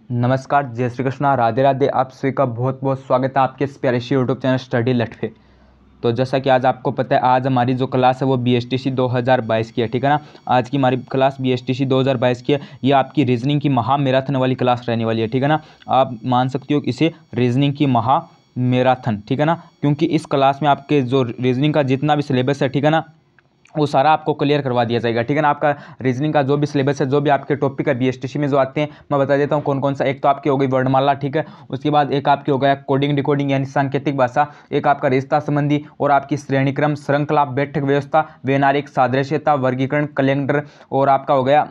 नमस्कार, जय श्री कृष्णा, राधे राधे। आप सभी का बहुत बहुत स्वागत है आपके इस प्यारे से यूट्यूब चैनल स्टडी लट पे। तो जैसा कि आज आपको पता है, आज हमारी जो क्लास है वो BSTC 2022 की है, ठीक है ना। आज की हमारी क्लास BSTC 2022 की है। ये आपकी रीजनिंग की महा मैराथन वाली क्लास रहने वाली है, ठीक है ना। आप मान सकते हो इसे रीजनिंग की महा मैराथन, ठीक है ना, क्योंकि इस क्लास में आपके जो रीजनिंग का जितना भी सिलेबस है, ठीक है ना, वो सारा आपको क्लियर करवा दिया जाएगा, ठीक है ना। आपका रीजनिंग का जो भी सिलेबस है, जो भी आपके टॉपिक है BSTC में जो आते हैं, मैं बता देता हूँ कौन कौन सा। एक तो आपकी हो गई वर्णमाला, ठीक है। उसके बाद एक आपकी हो गया कोडिंग डिकोडिंग यानी सांकेतिक भाषा। एक आपका रिश्ता संबंधी और आपकी श्रेणीक्रम, श्रृंखला, बैठक व्यवस्था, वैनारिक, सादृश्यता, वर्गीकरण, कैलेंडर, और आपका हो गया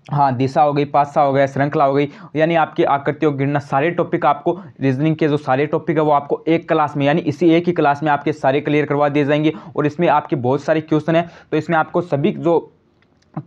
दिशा हो गई, पासा हो गया, श्रृंखला हो गई, यानी आपकी आकृतियों की गिनना। सारे टॉपिक आपको रीजनिंग के जो सारे टॉपिक है वो आपको एक क्लास में, यानी इसी एक ही क्लास में आपके सारे क्लियर करवा दिए जाएंगे। और इसमें आपके बहुत सारे क्वेश्चन है, तो इसमें आपको सभी जो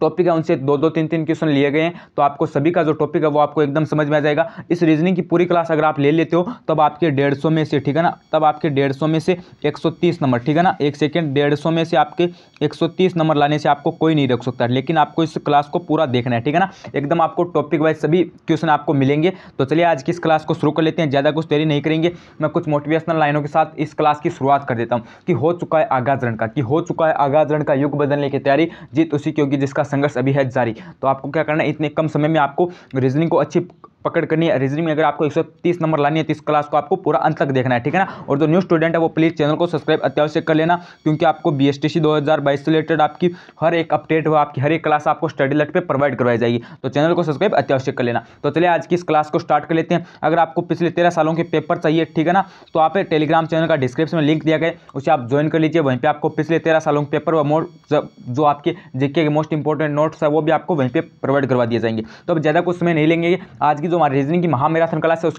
टॉपिक है उनसे दो दो तीन तीन क्वेश्चन लिए गए हैं, तो आपको सभी का जो टॉपिक है वो आपको एकदम समझ में आ जाएगा। इस रीजनिंग की पूरी क्लास अगर आप ले लेते हो तब आपके 150 में से, ठीक है ना, तब आपके 150 में से 130 नंबर, ठीक है ना, एक सेकेंड, 150 में से आपके 130 नंबर लाने से आपको कोई नहीं रोक सकता। लेकिन आपको इस क्लास को पूरा देखना है, ठीक है ना, एकदम आपको टॉपिक वाइज सभी क्वेश्चन आपको मिलेंगे। तो चलिए आज की इस क्लास को शुरू कर लेते हैं, ज़्यादा कुछ देरी नहीं करेंगे। मैं कुछ मोटिवेशनल लाइनों के साथ इस क्लास की शुरुआत कर देता हूँ कि हो चुका है आगाज रण का, कि हो चुका है आगाज रण का, युग बदलने की तैयारी, जीत उसी की होगी जिसका संघर्ष अभी है जारी। तो आपको क्या करना है, इतने कम समय में आपको रीजनिंग को अच्छी पकड़ करनी है। रीजनिंग में अगर आपको 130 नंबर लानी है तो इस क्लास को आपको पूरा अंत तक देखना है, ठीक है ना। और जो न्यू स्टूडेंट है वो प्लीज चैनल को सब्सक्राइब अत्यावश्यक कर लेना, क्योंकि आपको BSTC 2022 से रिलेटेड आपकी हर एक अपडेट हो, आपकी हर एक क्लास आपको स्टडी लट पे प्रोवाइड करवाई जाएगी। तो चैनल को सब्सक्राइब अत्यावश्यक कर लेना। तो चलिए आज की इस क्लास को स्टार्ट कर लेते हैं। अगर आपको पिछले 13 सालों के पेपर चाहिए, ठीक है ना, तो आप टेलीग्राम चैनल का डिस्क्रिप्शन में लिंक दिया गया, उसे आप ज्वाइन कर लीजिए। वहीं पर आपको पिछले 13 सालों के पेपर व जो आपके जीके के मोस्ट इंपॉर्टेंट नोट्स है वो भी आपको वहीं पर प्रोवाइड करवा दिए जाएंगे। तो अब ज़्यादा कुछ समय नहीं लेंगे, आज की जो हमारी रीजनिंग की मैराथन क्लास है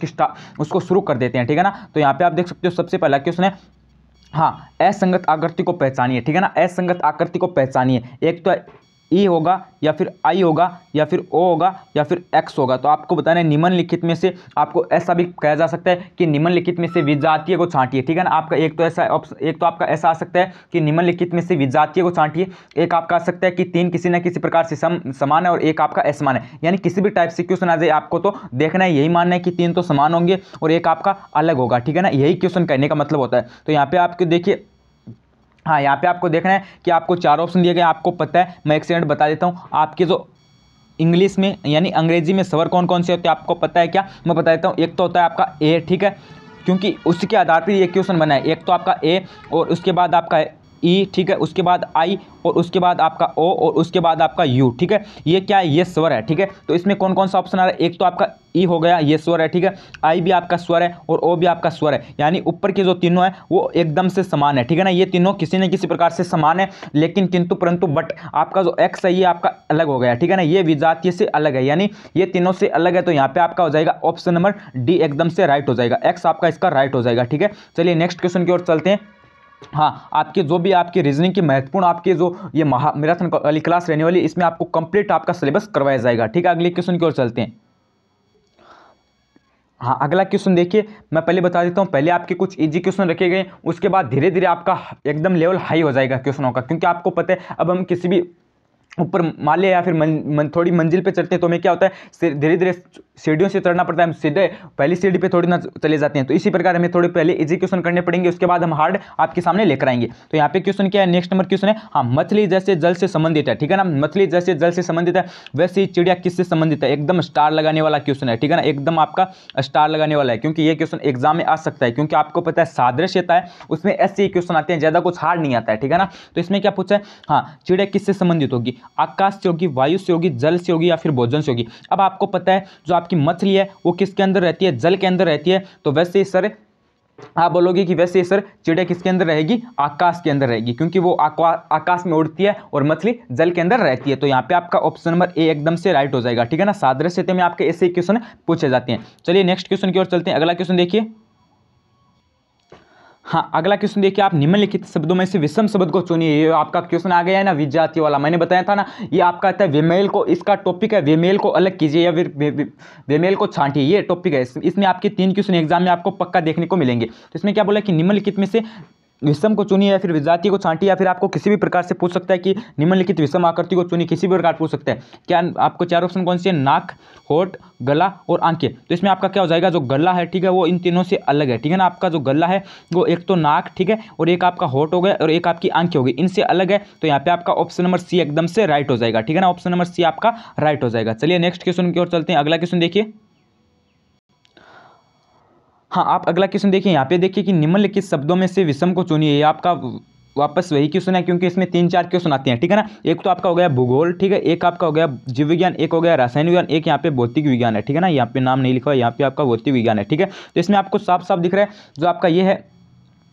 उसको शुरू कर देते हैं, ठीक है ना। तो यहाँ पे आप देख सकते हो सबसे पहला क्वेश्चन है, असंगत आकृति को पहचानिए, ठीक है ना। असंगत आकृति को पहचानिए। एक तो ई होगा या फिर आई होगा या फिर ओ होगा या फिर एक्स होगा। तो आपको बताना है निम्नलिखित में से, आपको ऐसा भी कहा जा सकता है कि निम्नलिखित में से विजातीय को छांटिए, ठीक है ना। आपका एक तो ऐसा ऑप्शन, एक तो आपका ऐसा आ सकता है कि निम्नलिखित में से विजातीय को छांटिए। एक आपका आ सकता है कि तीन किसी न किसी प्रकार से समान है, और एक आपका असमान है, यानी किसी भी टाइप से क्वेश्चन आ जाए आपको तो देखना है, यही मानना है कि तीन तो समान होंगे और एक आपका अलग होगा, ठीक है ना। यही क्वेश्चन कहने का मतलब होता है। तो यहाँ पे आपको देखिए, यहाँ पे आपको देखना है कि आपको चार ऑप्शन दिए गए, आपको पता है। मैं एक सेकंड बता देता हूँ आपके जो इंग्लिश में यानी अंग्रेजी में स्वर कौन कौन से होते हैं आपको पता है क्या, मैं बता देता हूँ। एक तो होता है आपका ए, ठीक है, क्योंकि उसके आधार पर ये क्वेश्चन बना है। एक तो आपका ए, और उसके बाद आपका ई, ठीक है, उसके बाद आई, और उसके बाद आपका ओ, और उसके बाद आपका यू, ठीक है। ये क्या है, ये स्वर है, ठीक है। तो इसमें कौन कौन सा ऑप्शन आ रहा है, एक तो आपका ई हो गया, ये स्वर है, ठीक है, आई भी आपका स्वर है और ओ भी आपका स्वर है, यानी ऊपर के जो तीनों है वो एकदम से समान है, ठीक है ना। ये तीनों किसी न किसी प्रकार से समान है, लेकिन किंतु परंतु बट आपका जो एक्स है ये आपका अलग हो गया, ठीक है ना। ये विजातीय से अलग है, यानी ये तीनों से अलग है। तो यहाँ पे आपका हो जाएगा ऑप्शन नंबर डी एकदम से राइट हो जाएगा, एक्स आपका इसका राइट हो जाएगा, ठीक है। चलिए नेक्स्ट क्वेश्चन की ओर चलते हैं। आपके जो भी आपकी रीजनिंग की महत्वपूर्ण आपके जो ये मैराथन वाली क्लास रहने वाली, इसमें आपको कंप्लीट आपका सिलेबस करवाया जाएगा, ठीक है। अगले क्वेश्चन की ओर चलते हैं। अगला क्वेश्चन देखिए, मैं पहले बता देता हूँ, पहले आपके कुछ इजी क्वेश्चन रखे गए, उसके बाद धीरे धीरे आपका एकदम लेवल हाई हो जाएगा क्वेश्चनों का, क्योंकि आपको पता है अब हम किसी भी ऊपर माले या फिर थोड़ी मंजिल पे चढ़ते हैं तो हमें क्या होता है, धीरे धीरे सीढ़ियों से चढ़ना पड़ता है। हम सीधे पहली सीढ़ी पे थोड़ी ना चले जाते हैं। तो इसी प्रकार हमें थोड़े पहले इजी क्वेश्चन करने पड़ेंगे, उसके बाद हम हार्ड आपके सामने लेकर आएंगे। तो यहाँ पे क्वेश्चन क्या है, नेक्स्ट नंबर क्वेश्चन है, मछली जैसे जल से संबंधित है, ठीक है ना। मछली जैसे जल से संबंधित है, वैसे ही चिड़िया किससे संबंधित है। एकदम स्टार लगाने वाला क्वेश्चन है, ठीक है ना, एकदम आपका स्टार लगाने वाला है, क्योंकि ये क्वेश्चन एग्जाम में आ सकता है, क्योंकि आपको पता है सादृश्यता है उसमें ऐसे ही क्वेश्चन आते हैं, ज्यादा कुछ हार्ड नहीं आता है, ठीक है ना। तो इसमें क्या पूछा है, चिड़िया किससे संबंधित होगी, आकाश से होगी, वायु से होगी, जल से होगी या फिर भोजन से होगी। अब आपको पता है जो आपकी मछली है वो किसके अंदर रहती है, जल के अंदर रहती है। तो वैसे ही सर आप बोलोगे कि वैसे ही सर चिड़िया किसके अंदर रहेगी, आकाश के अंदर रहेगी, क्योंकि वो आकाश में उड़ती है और मछली जल के अंदर रहती है। तो यहाँ पे आपका ऑप्शन नंबर ए एकदम से राइट हो जाएगा, ठीक है ना। सादृश्यता में आपके ऐसे क्वेश्चन पूछे जाते हैं। चलिए नेक्स्ट क्वेश्चन की ओर चलते हैं। अगला क्वेश्चन देखिए, अगला क्वेश्चन देखिए, आप निम्नलिखित शब्दों में से विषम शब्द को चुनिए। ये आपका क्वेश्चन आ गया है ना, विजातीय वाला, मैंने बताया था ना, ये आपका आता है विमेल को, इसका टॉपिक है विमेल को अलग कीजिए या फिर विमेल को छांटिए, ये टॉपिक है। इसमें आपके 3 क्वेश्चन एग्जाम में आपको पक्का देखने को मिलेंगे। तो इसमें क्या बोला कि निम्नलिखित में से विषम को चुनिए या फिर विजातीय को छांटिए, या फिर आपको किसी भी प्रकार से पूछ सकता है कि निम्नलिखित विषम आकृति को चुनिए, किसी भी प्रकार पूछ सकता है। क्या आपको चार ऑप्शन कौन से हैं? नाक, होठ, गला और आंखें। तो इसमें आपका क्या हो जाएगा, जो गला है ठीक है वो इन तीनों से अलग है, ठीक है ना। आपका जो गला है वो एक तो नाक ठीक है, और एक आपका होठ हो गया, और एक आपकी आंखें हो गई, इनसे अलग है। तो यहाँ पे आपका ऑप्शन नंबर सी एकदम से राइट हो जाएगा, ठीक है ना। ऑप्शन नंबर सी आपका राइट हो जाएगा। चलिए नेक्स्ट क्वेश्चन की ओर चलते हैं। अगला क्वेश्चन देखिए। हाँ, आप अगला क्वेश्चन देखिए। यहाँ पे देखिए कि निम्नलिखित शब्दों में से विषम को चुनिए। ये आपका वापस वही क्वेश्चन है, क्योंकि इसमें 3-4 क्वेश्चन आते हैं, ठीक है ना। एक तो आपका हो गया भूगोल, ठीक है, एक आपका हो गया जीव विज्ञान, एक हो गया रसायन विज्ञान, एक यहाँ पे भौतिक विज्ञान है, ठीक है ना। यहाँ पे नाम नहीं लिखा है, यहाँ पे आपका भौतिक विज्ञान है, ठीक है। तो इसमें आपको साफ साफ दिख रहा है जो आपका ये है,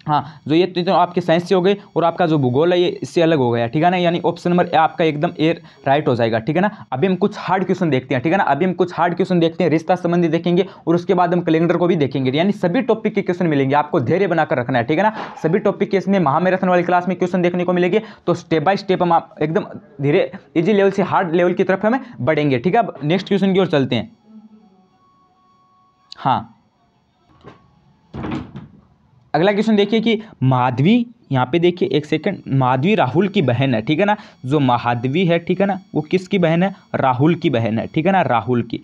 हाँ, जो ये तो आपके साइंस से हो गई, और आपका जो भूगोल है ये इससे अलग हो गया, ठीक है ना। यानी ऑप्शन नंबर ए आपका एकदम ए राइट हो जाएगा, ठीक है ना। अभी हम कुछ हार्ड क्वेश्चन देखते हैं, ठीक है ना। अभी हम कुछ हार्ड क्वेश्चन देखते हैं, रिश्ता संबंधी देखेंगे, और उसके बाद हम कैलेंडर को भी देखेंगे। यानी सभी टॉपिक के क्वेश्चन मिलेंगे, आपको धैर्य बनाकर रखना है, ठीक है ना। सभी टॉपिक के इसमें महामैराथन वाली क्लास में क्वेश्चन देखने को मिलेंगे। तो स्टेप बाय स्टेप हम आप एकदम धीरे इजी लेवल से हार्ड लेवल की तरफ हमें बढ़ेंगे, ठीक है। अब नेक्स्ट क्वेश्चन की ओर चलते हैं। हाँ, अगला क्वेश्चन देखिए कि माधवी, यहाँ पे देखिए एक सेकंड, माधवी राहुल की बहन है, ठीक है ना। जो माधवी है ठीक है ना, वो किसकी बहन है? राहुल की बहन है, ठीक है ना, राहुल की।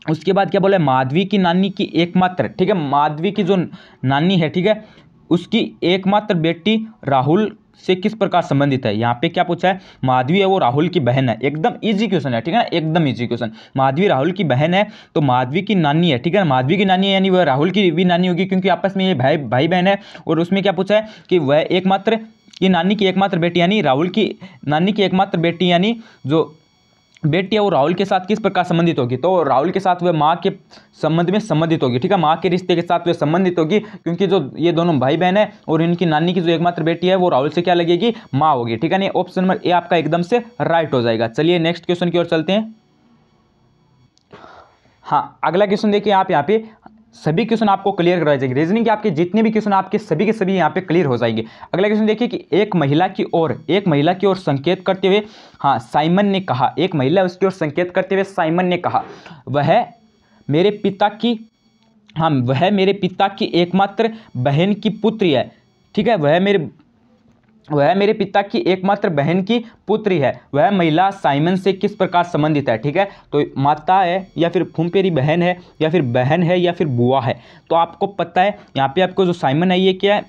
उसके बाद क्या बोला है? माधवी की नानी की एकमात्र, ठीक है, माधवी की जो नानी है ठीक है, उसकी एकमात्र बेटी राहुल से किस प्रकार संबंधित है। यहाँ पे क्या पूछा है? माधवी है वो राहुल की बहन है। एकदम इजी क्वेश्चन है, ठीक है ना, एकदम इजी क्वेश्चन। माधवी राहुल की बहन है, तो माधवी की नानी है, ठीक है ना। माधवी की नानी है यानी वह राहुल की भी नानी होगी, क्योंकि आपस में ये भाई बहन है। और उसमें क्या पूछा है कि वह एकमात्र की नानी की एकमात्र बेटी, यानी राहुल की नानी की एकमात्र बेटी, यानी जो बेटी है वो राहुल के साथ किस प्रकार संबंधित होगी? तो राहुल के साथ वह माँ के संबंध में संबंधित होगी, ठीक है, माँ के रिश्ते के साथ वह संबंधित होगी, क्योंकि जो ये दोनों भाई बहन है और इनकी नानी की जो एकमात्र बेटी है वो राहुल से क्या लगेगी? माँ होगी, ठीक है ना। ऑप्शन नंबर ए आपका एकदम से राइट हो जाएगा। चलिए नेक्स्ट क्वेश्चन की ओर चलते हैं। हाँ, अगला क्वेश्चन देखिए आप, यहाँ पे सभी क्वेश्चन आपको क्लियर करवाए जाएंगे। रीजनिंग के आपके जितने भी क्वेश्चन आपके सभी के सभी यहाँ पे क्लियर हो जाएंगे। अगला क्वेश्चन देखिए कि एक महिला की ओर संकेत करते हुए, हाँ, साइमन ने कहा, एक महिला उसकी ओर संकेत करते हुए साइमन ने कहा, वह मेरे पिता की एकमात्र बहन की पुत्री है, ठीक है, वह मेरे पिता की एकमात्र बहन की पुत्री है। वह महिला साइमन से किस प्रकार संबंधित है, ठीक है। तो माता है या फिर फुफेरी बहन है या फिर बहन है या फिर बुआ है। तो आपको पता है यहाँ पे आपको जो साइमन है ये क्या है?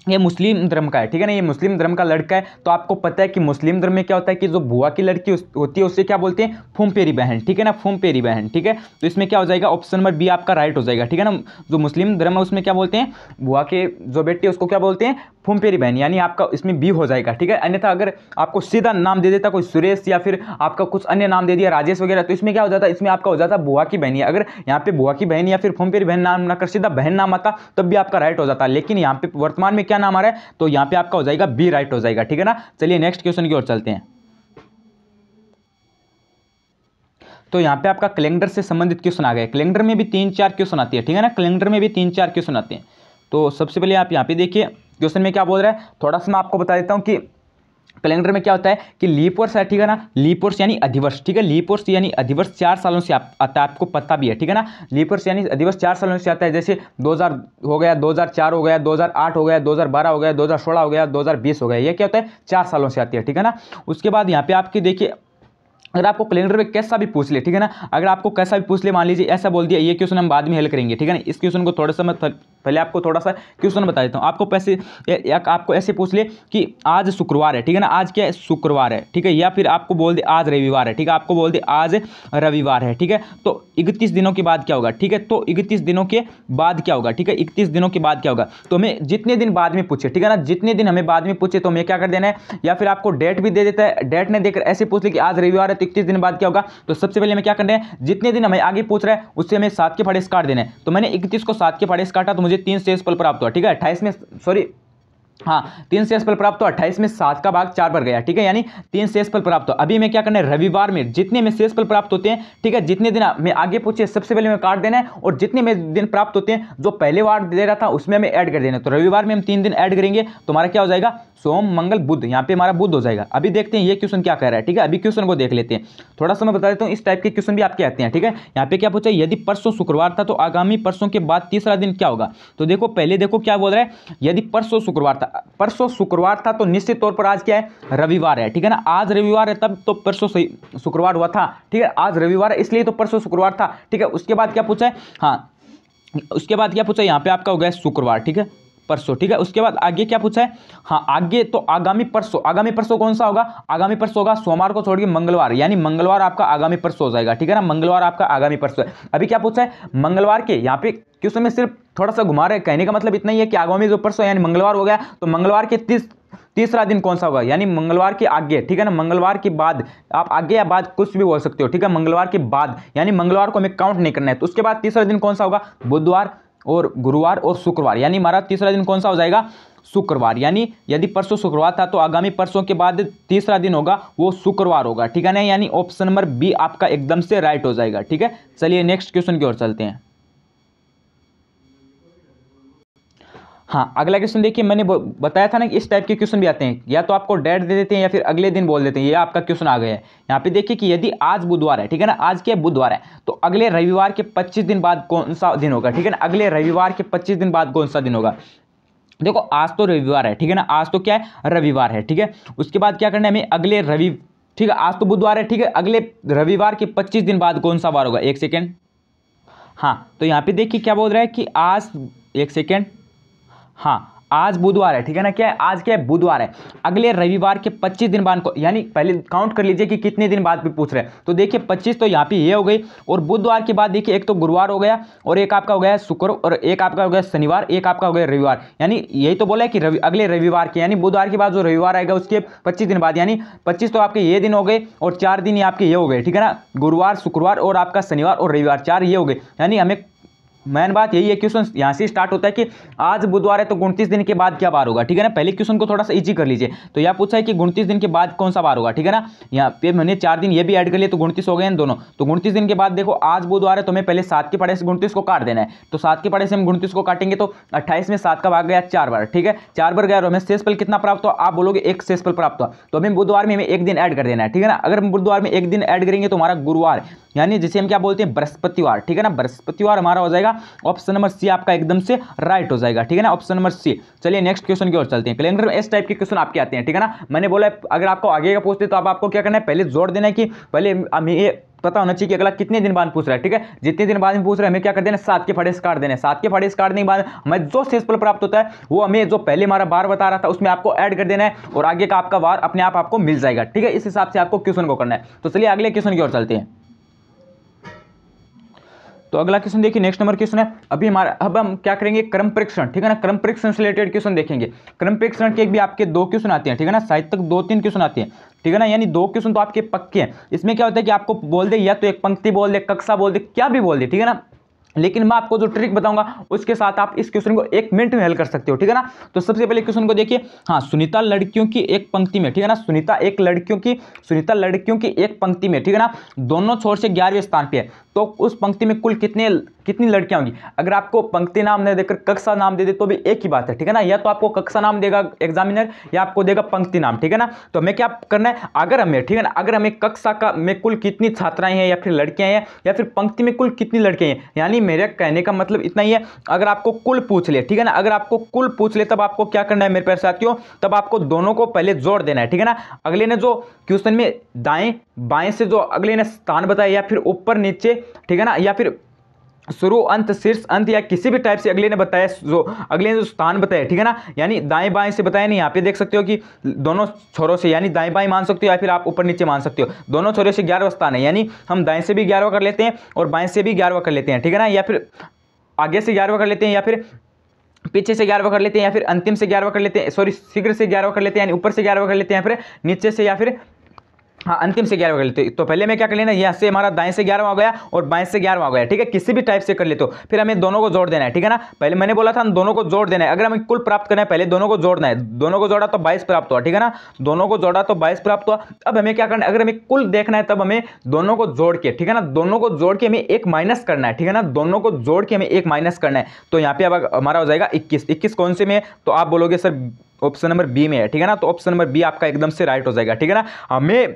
ये मुस्लिम धर्म का है, ठीक है ना, ये मुस्लिम धर्म का लड़का है। तो आपको पता है कि मुस्लिम धर्म में क्या होता है कि जो बुआ की लड़की होती है उससे क्या बोलते हैं? फुफेरी बहन, ठीक है ना, फुफेरी बहन, ठीक है। तो इसमें क्या हो जाएगा? ऑप्शन नंबर बी आपका राइट हो जाएगा, ठीक है ना। जो मुस्लिम धर्म है उसमें क्या बोलते हैं? बुआ के जो बेटी है उसको क्या बोलते हैं? फुफेरी बहन, यानी आपका इसमें बी हो जाएगा, ठीक है। अन्यथा अगर आपको सीधा नाम दे देता कोई सुरेश या फिर आपका कुछ अन्य नाम दे दिया राजेश वगैरह, तो इसमें क्या हो जाता है? इसमें आपका हो जाता बुआ की बहन। अगर यहाँ पे बुआ की बहन या फिर फुफेरी बहन नाम ना कर सीधा बहन नाम आता तब भी आपका राइट हो जाता, लेकिन यहाँ पे वर्तमान में क्या नाम आ रहा है? तो यहाँ पे आपका हो जाएगा बी राइट हो जाएगा, ठीक है ना। चलिए नेक्स्ट क्वेश्चन की ओर चलते हैं। तो यहाँ पे आपका कैलेंडर से संबंधित क्वेश्चन आ गए। कैलेंडर में भी 3-4 क्वेश्चन आती है, ठीक है ना, कैलेंडर में भी 3-4 क्वेश्चन आते हैं। तो सबसे पहले आप यहाँ पे देखिए क्वेश्चन में क्या बोल रहा है, थोड़ा सा मैं आपको बता देता हूँ कि कैलेंडर में क्या होता है कि लीप वर्ष है, ठीक है ना, लीप वर्ष यानी अधिवर्ष, ठीक है, लीप वर्ष यानी अधिवर्ष 4 सालों से आता है, आपको पता भी है, ठीक है ना। लीप वर्ष यानी अधिवर्ष 4 सालों से आता है, जैसे 2000 हो गया, 2004 हो गया, 2008 हो गया, 2012 हो गया, 2016 हो गया, 2020 हो गया, ये क्या होता है? 4 सालों से आती है, ठीक है ना। उसके बाद यहाँ पे आपके देखिए अगर आपको कैलेंडर में कैसा भी पूछ ले, ठीक है ना, अगर आपको कैसा भी पूछ ले, मान लीजिए ऐसा बोल दिया, ये क्वेश्चन हम बाद में हल करेंगे, ठीक है ना। इस क्वेश्चन को थोड़ा सा मैं पहले आपको थोड़ा सा क्वेश्चन बता देता हूँ। आपको ऐसे पूछ ले कि आज शुक्रवार है, ठीक है ना, आज क्या है? शुक्रवार है, ठीक है, या फिर आपको बोल दे आज रविवार है, ठीक है, आपको बोल दे आज रविवार है, ठीक है। तो 31 दिनों के बाद क्या होगा, ठीक है, तो 31 दिनों के बाद क्या होगा, ठीक है, 31 दिनों के बाद क्या होगा? तो हमें जितने दिन बाद में पूछे, ठीक है ना, जितने दिन हमें बाद में पूछे तो हमें क्या कर देना है, या फिर आपको डेट भी दे देता है, डेट नहीं देकर ऐसे पूछ ले कि आज रविवार है, 31 दिन बाद क्या होगा? तो सबसे पहले हमें क्या करना है, जितने दिन हमें आगे पूछ रहा है उससे हमें 7 के फाड़े काट देना है। तो मैंने 31 को 7 के फाड़े काटा तो मुझे 3 शेषफल प्राप्त हुआ, ठीक है। 28 में सॉरी हाँ 3 शेषफल प्राप्त तो 28 में 7 का भाग 4 पर गया, ठीक है, यानी 3 शेषफल प्राप्त। तो अभी मैं क्या करना है, रविवार में जितने में शेषफल प्राप्त होते हैं, ठीक है, जितने दिन मैं आगे पूछिए सबसे पहले मैं काट देना है, और जितने में दिन प्राप्त होते हैं जो पहले बार दे रहा था उसमें हमें ऐड कर देना है। तो रविवार में हम 3 दिन ऐड करेंगे तो हमारा क्या हो जाएगा, सोम मंगल बुध, यहाँ पे हमारा बुध हो जाएगा। अभी देखते हैं ये क्वेश्चन क्या कह रहा है, ठीक है, अभी क्वेश्चन को देख लेते हैं। थोड़ा सा मैं बता देता हूँ, इस टाइप के क्वेश्चन भी आपके आते हैं, ठीक है। यहाँ पे क्या पूछा, यदि परसों शुक्रवार था तो आगामी परसों के बाद तीसरा दिन क्या होगा। तो देखो पहले देखो क्या बोल रहा है, यदि परसों शुक्रवार था, परसों शुक्रवार था तो निश्चित तौर पर आज क्या है, रविवार है, ठीक है ना। आज रविवार है तब तो परसों शुक्रवार हुआ था, ठीक है, आज रविवार है इसलिए तो परसों शुक्रवार था, ठीक है। उसके बाद क्या पूछा है, हाँ उसके बाद क्या पूछा है, यहाँ पे आपका हो गया शुक्रवार, ठीक है, परसों, ठीक है। उसके बाद आगे क्या पूछा है, हाँ आगे तो आगामी परसों कौन सा होगा, आगामी परसों होगा सोमवार को छोड़ के मंगलवार, यानी मंगलवार आपका आगामी परसों हो जाएगा, ठीक है ना, मंगलवार आपका आगामी परसों है। अभी क्या पूछा है, मंगलवार के, यहाँ पे क्वेश्चन में सिर्फ थोड़ा सा घुमा रहे, कहने का मतलब इतना ही है कि आगामी जो परसों यानी मंगलवार हो गया, तो मंगलवार के तीसरा दिन कौन सा होगा, यानी मंगलवार के आगे, ठीक है ना, मंगलवार के बाद, आप आगे या बाद कुछ भी बोल सकते हो, ठीक है, मंगलवार के बाद यानी मंगलवार को हमें काउंट नहीं करना है। तो उसके बाद तीसरा दिन कौन सा होगा, बुधवार और गुरुवार और शुक्रवार, यानी हमारा तीसरा दिन कौन सा हो जाएगा, शुक्रवार। यानी यदि परसों शुक्रवार था तो आगामी परसों के बाद तीसरा दिन होगा वो शुक्रवार होगा, ठीक है ना, यानी ऑप्शन नंबर बी आपका एकदम से राइट हो जाएगा, ठीक है। चलिए नेक्स्ट क्वेश्चन की ओर चलते हैं। हाँ अगला क्वेश्चन देखिए, मैंने बताया था ना कि इस टाइप के क्वेश्चन भी आते हैं, या तो आपको डेट दे देते हैं या फिर अगले दिन बोल देते हैं। ये आपका क्वेश्चन आ गया है, यहाँ पे देखिए कि यदि आज बुधवार है, ठीक है ना, आज क्या बुधवार है, तो अगले रविवार के 25 दिन बाद कौन सा दिन होगा, ठीक है ना, अगले रविवार के 25 दिन बाद कौन सा दिन होगा। देखो आज तो रविवार है, ठीक है ना, आज तो क्या है, रविवार है, ठीक है। उसके बाद क्या करना है हमें, अगले ठीक है, आज तो बुधवार है, ठीक है, अगले रविवार के 25 दिन बाद कौन सा वार होगा, एक सेकेंड। हाँ तो यहाँ पे देखिए क्या बोल रहा है कि आज, एक सेकेंड, हाँ आज बुधवार है, ठीक है ना, क्या है, आज क्या है, बुधवार है, अगले रविवार के 25 दिन बाद को, यानी पहले काउंट कर लीजिए कि कितने दिन बाद भी पूछ रहे हैं। तो देखिए 25 तो यहाँ पे ये हो गई, और बुधवार के बाद देखिए एक तो गुरुवार हो गया, और एक आपका हो गया शुक्र, और एक आपका हो गया शनिवार, एक आपका हो गया रविवार, यानी यही तो बोला है कि अगले रविवार के, यानी बुधवार के बाद जो रविवार आएगा उसके 25 दिन बाद, यानी 25 तो आपके ये दिन हो गए, और 4 दिन ये आपके ये हो गए, ठीक है ना, गुरुवार शुक्रवार और आपका शनिवार और रविवार, 4 ये हो गए। यानी हमें मेन बात यही है, क्वेश्चन यहाँ से स्टार्ट होता है कि आज बुधवार है तो 29 दिन के बाद क्या बार होगा, ठीक है ना। पहले क्वेश्चन को थोड़ा सा इजी कर लीजिए। तो यह पूछा है कि 29 दिन के बाद कौन सा बार होगा, ठीक है ना। यहाँ पे मैंने 4 दिन ये भी ऐड कर लिए तो 29 हो गए हैं दोनों। तो 29 दिन के बाद देखो आज बुधवार है तो हमें पहले 7 के पढ़े से 29 को काट देना है। तो 7 के पढ़े से हम 29 को काटेंगे तो 28 में 7 का भाग गया 4 बार, ठीक है, 4 बार गया, और हमें शेषफल कितना प्राप्त हुआ, आप बोलोगे एक शेषफल प्राप्त हुआ, तो हमें बुधवार में हमें एक दिन ऐड कर देना है, ठीक है ना। अगर हम बुधवार में एक दिन ऐड करेंगे तो हमारा गुरुवार, यानी जिसे हम क्या बोलते हैं, बृहस्पतिवार, ठीक है ना, बृहस्पतिवार हमारा हो जाएगा। ऑप्शन नंबर सी आपका एकदम से राइट हो जाएगा, ठीक है ना, ऑप्शन नंबर सी। चलिए नेक्स्ट क्वेश्चन की ओर चलते हैं। कैलेंडर में इस टाइप के क्वेश्चन आपके आते हैं, ठीक है ना। मैंने बोला अगर आपको आगे का पूछते तो आपको क्या करना है, पहले जोड़ देना है कि पहले हमें ये पता होना चाहिए कि अगला कितने दिन बाद पूछ रहा है, ठीक है। जितने दिन बाद में पूछ रहा है हमें क्या कर देना है, 7 के पढ़े से काट देना है। 7 के पढ़े से काटने के बाद हमें जो शेषफल प्राप्त होता है वो हमें जो पहले हमारा बार बता रहा था उसमें आपको ऐड कर देना है, और आगे का आपका बार अपने आप आपको मिल जाएगा, ठीक है। इस हिसाब से आपको क्वेश्चन को करना है। तो चलिए अगले क्वेश्चन की ओर चलते हैं। तो अगला क्वेश्चन देखिए, नेक्स्ट नंबर क्वेश्चन है अभी हमारा, अब हम क्या करेंगे, क्रम परीक्षण, ठीक है ना, क्रम परीक्षण से रिलेटेड क्वेश्चन देखेंगे। क्रम परीक्षण के भी आपके 2 क्वेश्चन आते हैं, ठीक है ना, शायद तक 2-3 क्वेश्चन आते हैं, ठीक है ना, यानी 2 क्वेश्चन तो आपके पक्के हैं। इसमें क्या होता है कि आपको बोल दे या तो एक पंक्ति बोल दे, कक्षा बोल दे, क्या भी बोल दे, ठीक है ना, लेकिन मैं आपको जो ट्रिक बताऊंगा उसके साथ आप इस क्वेश्चन को 1 मिनट में हल कर सकते हो, ठीक है ना। तो सबसे पहले क्वेश्चन को देखिए, हाँ सुनीता लड़कियों की एक पंक्ति में, ठीक है ना, सुनीता लड़कियों की एक पंक्ति में, ठीक है ना, दोनों छोर से 11वें स्थान पे है, तो उस पंक्ति में कुल कितनी लड़कियां होंगी। अगर आपको पंक्ति नाम नहीं देकर कक्षा नाम दे दे तो भी एक ही बात है, ठीक है ना, या तो आपको कक्षा नाम देगा एग्जामिनर या आपको देगा पंक्ति नाम, ठीक है ना। तो हमें क्या करना है, अगर हमें, ठीक है ना, अगर हमें कक्षा का में कुल कितनी छात्राएं हैं या फिर लड़कियां हैं या फिर पंक्ति में कुल कितनी लड़कियां हैं, यानी मेरे कहने का मतलब इतना ही है, अगर आपको कुल पूछ ले, ठीक है ना, अगर आपको कुल पूछ ले तब आपको क्या करना है मेरे प्यारे साथियों, तब आपको दोनों को पहले जोड़ देना है, ठीक है ना। अगले ने जो क्वेश्चन में दाएं बाएं से जो अगले ने स्थान बताया या फिर ऊपर नीचे, ठीक है ना, या फिर शुरू अंत शीर्ष अंत या किसी भी टाइप से अगले ने बताया, जो अगले ने जो स्थान बताया, ठीक है ना, यानी दाएं बाएं से बताया नहीं, यहाँ पे देख सकते हो कि दोनों छोरों से, यानी दाएं बाएं मान सकते हो या फिर आप ऊपर नीचे मान सकते हो, दोनों छोरों से 11वां स्थान है, यानी हम दाएं से भी 11वां कर लेते हैं और बाएं से भी 11वां कर लेते हैं, ठीक है ना, या फिर आगे से 11वां कर लेते हैं या फिर पीछे से 11वां कर लेते हैं या फिर अंतिम से 11वां कर लेते हैं, सॉरी शीघ्र से 11वां कर लेते हैं, यानी ऊपर से 11वां कर लेते हैं, या फिर नीचे से या फिर हाँ, अंतिम से 11वां कर लेते हैं। तो पहले मैं क्या कर लेना, यहाँ से हमारा दाएं से 11वां हो गया और बाएं से 11वां हो गया, ठीक है, किसी भी टाइप से कर ले। तो फिर हमें दोनों को जोड़ देना है, ठीक है ना। पहले मैंने बोला था हम दोनों को जोड़ देना है। अगर हमें कुल प्राप्त करना है पहले दोनों को जोड़ना है। दोनों को जोड़ा तो 22 प्राप्त हुआ, ठीक है ना। दोनों को जोड़ा तो 22 प्राप्त हुआ। अब हमें क्या करना है, अगर हमें कुल देखना है तब हमें दोनों को जोड़ के, ठीक है ना, दोनों को जोड़ के हमें एक माइनस करना है, ठीक है ना। दोनों को जोड़ के हमें एक माइनस करना है। तो यहाँ पे अब हमारा हो जाएगा 21। 21 कौन से में है, तो आप बोलोगे सर ऑप्शन नंबर बी में है, ठीक है ना। तो ऑप्शन नंबर बी आपका एकदम से राइट हो जाएगा, ठीक है ना। हमें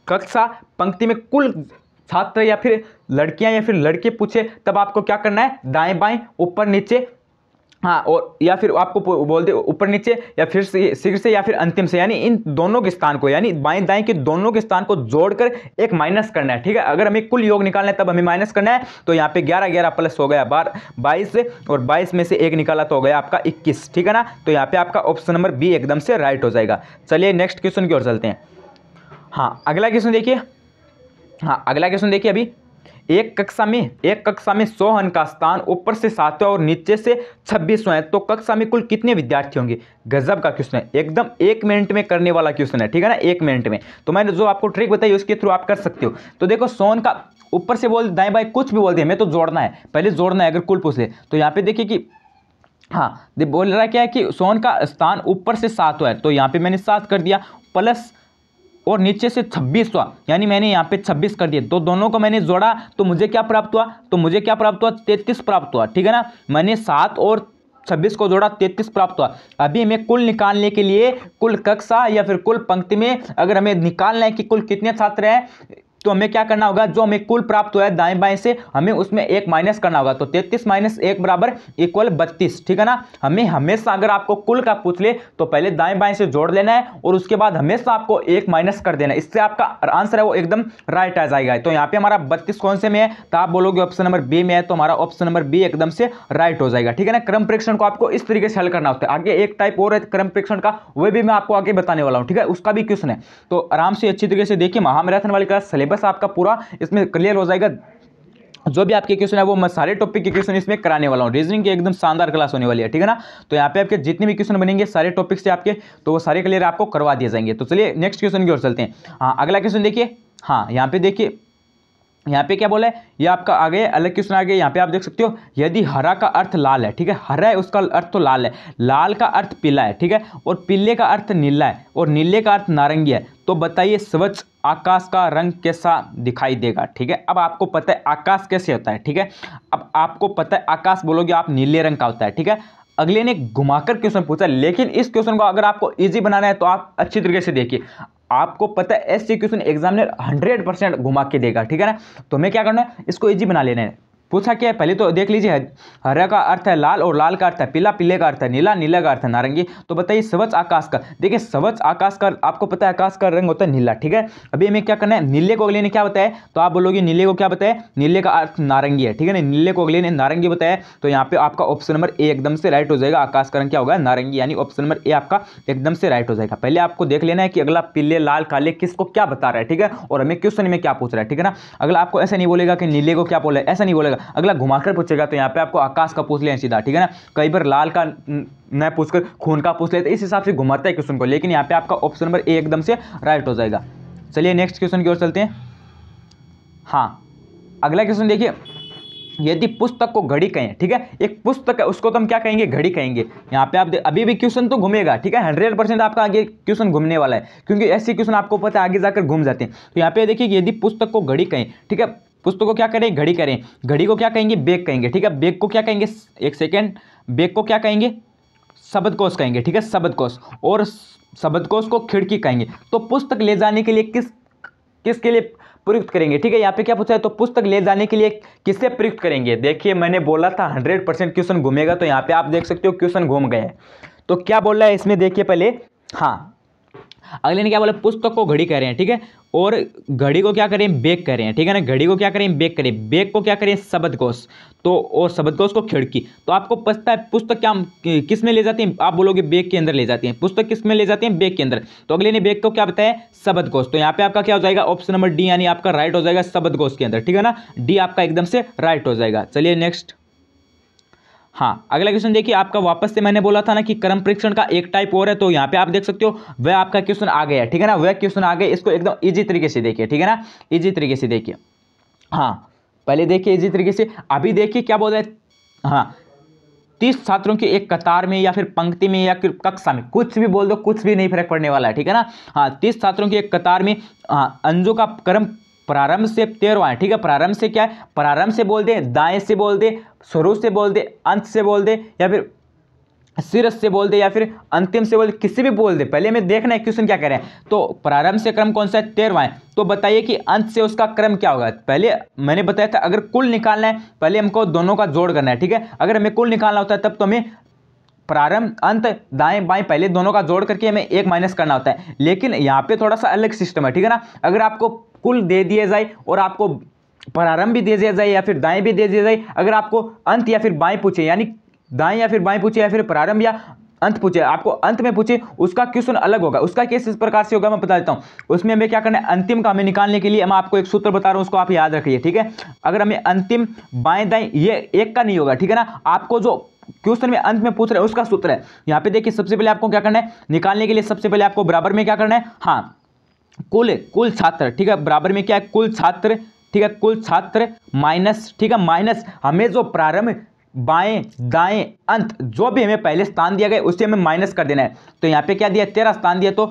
कक्षा पंक्ति में कुल छात्र या फिर लड़कियां या फिर लड़के पूछे तब आपको क्या करना है, दाएं बाएं ऊपर नीचे, हाँ, और या फिर आपको बोल दे ऊपर नीचे या फिर शीर्ष से या फिर अंतिम से, यानी इन दोनों के स्थान को, यानी बाएं दाएं के दोनों के स्थान को जोड़कर एक माइनस करना है, ठीक है। अगर हमें कुल योग निकालना है तब हमें माइनस करना है। तो यहाँ पे 11 11 प्लस हो गया 22 और 22 में से एक निकाला तो हो गया आपका 21, ठीक है ना। तो यहाँ पे आपका ऑप्शन नंबर बी एकदम से राइट हो जाएगा। चलिए नेक्स्ट क्वेश्चन की ओर चलते हैं। हाँ, अगला क्वेश्चन देखिए। हाँ, अगला क्वेश्चन देखिए। अभी एक कक्षा में 100 अंक का स्थान ऊपर से 7 और नीचे से 26 है, तो कक्षा में कुल कितने विद्यार्थी होंगे। गजब का क्वेश्चन है, एकदम 1 मिनट में करने वाला क्वेश्चन है, ठीक है ना, 1 मिनट में। तो मैंने जो आपको ट्रिक बताई उसके थ्रू आप कर सकते हो। तो देखो 100 का ऊपर से बोल दाएं बाएं कुछ भी बोल दिया, हमें तो जोड़ना है, पहले जोड़ना है। अगर कुल पूछ ले तो यहाँ पे देखिए कि हाँ, बोल रहा है क्या है कि 100 का स्थान ऊपर से 7 है, तो यहाँ पे मैंने 7 कर दिया, प्लस और नीचे से 26 हुआ, यानी मैंने यहाँ पे 26 कर दिया। तो दोनों को मैंने जोड़ा तो मुझे क्या प्राप्त हुआ, 33 प्राप्त हुआ, ठीक है ना। मैंने 7 और 26 को जोड़ा, 33 प्राप्त हुआ। अभी हमें कुल निकालने के लिए कुल कक्षा या फिर कुल पंक्ति में अगर हमें निकालना है कि कुल कितने छात्र हैं, तो हमें क्या करना होगा, जो हमें कुल प्राप्त हुआ है दाएं बाएं से हमें उसमें एक माइनस करना होगा। तो 33 माइनस 1 बराबर इक्वल 32, ठीक है ना। हमें हमेशा अगर आपको कुल का पूछ ले तो पहले दाएं बाएं से जोड़ लेना है और उसके बाद हमेशा आपको एक माइनस कर देना है। इससे आपका आंसर है वो एकदम राइट आ जाएगा। तो यहाँ पे हमारा 32 कौन से में है, तो आप बोलोगे ऑप्शन नंबर बी में है, तो हमारा ऑप्शन नंबर बी एकदम से राइट हो जाएगा, ठीक है ना। क्रम परीक्षण को आपको इस तरीके से हल करना होता है। आगे एक टाइप और है क्रम परीक्षण का, वह भी मैं आपको आगे बताने वाला हूँ, ठीक है, उसका भी क्वेश्चन है। तो आराम से अच्छी तरीके से देखिए, महामैराथन वाली क्लास सिलेबस आपका पूरा इसमें क्लियर हो जाएगा। जो भी आपके क्वेश्चन है वो मैं सारे टॉपिक के क्वेश्चन इसमें कराने वाला हूँ। रीजनिंग की एकदम शानदार क्लास होने वाली है, ठीक है ना। तो यहाँ पे आपके जितने भी क्वेश्चन बनेंगे सारे टॉपिक से आपके, तो वो सारे क्लियर आपको करवा दिए जाएंगे। तो चलिए नेक्स्ट क्वेश्चन की ओर चलते हैं। हाँ, अगला क्वेश्चन देखिए। हाँ, यहाँ पे देखिए, यहाँ पे क्या बोला है, ये आपका आगे अलग क्वेश्चन आगे। यहाँ पे आप देख सकते हो, यदि हरा का अर्थ लाल है, ठीक है, हरा है उसका अर्थ तो लाल है, लाल का अर्थ पीला है, ठीक है, और पीले का अर्थ नीला है और नीले का अर्थ नारंगी है, तो बताइए स्वच्छ आकाश का रंग कैसा दिखाई देगा, ठीक है। अब आपको पता है आकाश कैसे होता है, ठीक है। अब आपको पता है आकाश बोलोगे आप नीले रंग का होता है, ठीक है। अगले ने घुमाकर क्वेश्चन पूछा, लेकिन इस क्वेश्चन को अगर आपको इजी बनाना है तो आप अच्छी तरीके से देखिए। आपको पता है ऐसे क्वेश्चन एग्जामिनर 100% घुमा के देगा, ठीक है ना। तो हमें क्या करना है, इसको इजी बना लेना है। पूछा क्या है पहले तो देख लीजिए, हरा का अर्थ है लाल और लाल का अर्थ है पीला, पीले का अर्थ है नीला, नीला का अर्थ है नारंगी। तो बताइए स्वच्छ आकाश का, देखिए स्वच्छ आकाश का आपको पता है आकाश का रंग होता है नीला, ठीक है। अभी हमें क्या करना है, नीले को अगले ने क्या बताया, तो आप बोलोगे नीले को क्या बताया, नीले का अर्थ नारंगी है, ठीक है ना। नीले को अगले ने नारंगी बताया, तो यहाँ पे आपका ऑप्शन नंबर ए एकदम से राइट हो जाएगा। आकाश का रंग क्या होगा, नारंगी, यानी ऑप्शन नंबर ए आपका एकदम से राइट हो जाएगा। पहले आपको देख लेना है कि अगला पीले लाल काले किसको क्या बता रहा है, ठीक है, और हमें क्वेश्चन में क्या पूछ रहा है, ठीक है ना। अगला आपको ऐसा नहीं बोलेगा कि नीले को क्या बोला है, ऐसा नहीं बोलेगा, अगला घुमाकर पूछेगा। तो यहाँ पे आपको आकाश का पूछ लें सीधा, ठीक है ना। कई बार लाल का न पूछकर खून का पूछ लेते, इस हिसाब से घुमाता है क्वेश्चन को, लेकिन यहाँ पे आपका ऑप्शन नंबर ए एकदम से राइट हो जाएगा। चलिए नेक्स्ट क्वेश्चन की ओर चलते हैं। हाँ, अगला क्वेश्चन देखिए, यदि पुस्तक को घड़ी कहें, ठीक है, एक पुस्तक है उसको तो हम क्या कहेंगे, घड़ी कहेंगे। यहाँ पे आप अभी भी क्वेश्चन तो घूमेगा, ठीक है, 100% आपका आगे क्वेश्चन घूमने वाला है, क्योंकि ऐसे क्वेश्चन आपको पता है आगे जाकर घूम जाते हैं। तो यहाँ पे देखिए, यदि पुस्तक को घड़ी कहें, ठीक है, पुस्तक को क्या करें, घड़ी करें, घड़ी को क्या कहेंगे, बैग कहेंगे, ठीक है, बैग को क्या कहेंगे, एक सेकेंड, बैग को क्या कहेंगे, शब्दकोश कहेंगे, ठीक है, शब्दकोश, और शब्दकोश को खिड़की कहेंगे। तो पुस्तक ले जाने के लिए किसके लिए प्रयुक्त करेंगे, ठीक है। यहाँ पे क्या पूछा है, तो पुस्तक ले जाने के लिए किससे प्रयुक्त करेंगे। देखिए मैंने बोला था 100% क्वेश्चन घूमेगा, तो यहाँ पे आप देख सकते हो क्वेश्चन घूम गए हैं। तो क्या बोल रहा है इसमें, देखिए पहले, हाँ, अगले ने क्या बोला, पुस्तक को घड़ी कह रहे हैं, ठीक है, और घड़ी को क्या करें, बैग कह रहे हैं, ठीक है ना। घड़ी को क्या करें, बैग करें, बैग को क्या करें, शब्दकोश, तो और शब्दकोश को खिड़की। तो आपको पता है पुस्तक क्या किस में ले जाती हैं, आप बोलोगे बैग के अंदर ले जाती हैं, पुस्तक किस में ले जाती हैं, बैग के अंदर। तो अगले ने बैग को क्या बताया, शब्दकोश। तो यहाँ पे आपका क्या हो जाएगा, ऑप्शन नंबर डी, यानी आपका राइट हो जाएगा शब्दकोश के अंदर, ठीक है ना। डी आपका एकदम से राइट हो जाएगा। चलिए नेक्स्ट। हाँ, अगला क्वेश्चन देखिए आपका, वापस से मैंने बोला था ना कि क्रम परीक्षण का एक टाइप और है, तो यहाँ पे आप देख सकते हो वह आपका क्वेश्चन आ गया, ठीक है ना, वह क्वेश्चन आ गया। इसको एकदम इजी तरीके से देखिए, ठीक है ना, इजी तरीके से देखिए। हाँ, पहले देखिए इजी तरीके से, अभी देखिए क्या बोल रहे हैं। हाँ, 30 छात्रों की एक कतार में या फिर पंक्ति में या फिर कक्षा में, कुछ भी बोल दो, कुछ भी नहीं फर्क पड़ने वाला है, ठीक है ना। हाँ, 30 छात्रों की एक कतार में अंजों का क्रम प्रारंभ से 13वां है, ठीक है। प्रारंभ से क्या है, प्रारंभ से बोल दे, दाएं से बोल दे, शुरू से बोल दे, अंत से बोल दे, या फिर शीर्ष से बोल दे, या फिर अंतिम से बोल दे, किसी भी बोल दे। पहले हमें देखना है क्वेश्चन क्या कह रहे हैं। तो प्रारंभ से क्रम कौन सा है, 13वां है। तो बताइए कि अंत से उसका क्रम क्या होगा। पहले मैंने बताया था अगर कुल निकालना है पहले हमको दोनों का जोड़ करना है, ठीक है। अगर हमें कुल निकालना होता है तब तो हमें प्रारंभ अंत दाएं बाएं पहले दोनों का जोड़ करके हमें एक माइनस करना होता है। लेकिन यहाँ पे थोड़ा सा अलग सिस्टम है, ठीक है ना। अगर आपको कुल दे दिया जाए और आपको प्रारंभ भी दे दिया जाए या फिर दाएं भी दे दिया जाए, अगर आपको अंत या फिर बाएं पूछे, यानी दाएं या फिर बाएं पूछे या फिर प्रारंभ या अंत पूछे, आपको अंत में पूछे, उसका क्वेश्चन अलग होगा। उसका केस इस प्रकार से होगा, मैं बता देता हूं। उसमें हमें क्या करना है, अंतिम का हमें निकालने के लिए मैं आपको एक सूत्र बता रहा हूं, उसको आप याद रखिए, ठीक है। अगर हमें अंतिम बाएं दाएं ये एक का नहीं होगा, ठीक है ना। आपको जो क्वेश्चन में अंत में पूछ रहे हैं उसका सूत्र है। यहाँ पे देखिए सबसे पहले आपको क्या करना है, निकालने के लिए सबसे पहले आपको बराबर में क्या करना है, हाँ, कुल छात्र, ठीक है। बराबर में क्या है, कुल छात्र, ठीक है, कुल छात्र माइनस, ठीक है, माइनस हमें जो प्रारंभ बाएं दाएं अंत जो भी हमें पहले स्थान दिया गया उससे हमें माइनस कर देना है। तो यहाँ पे क्या दिया, 13 स्थान दिया, तो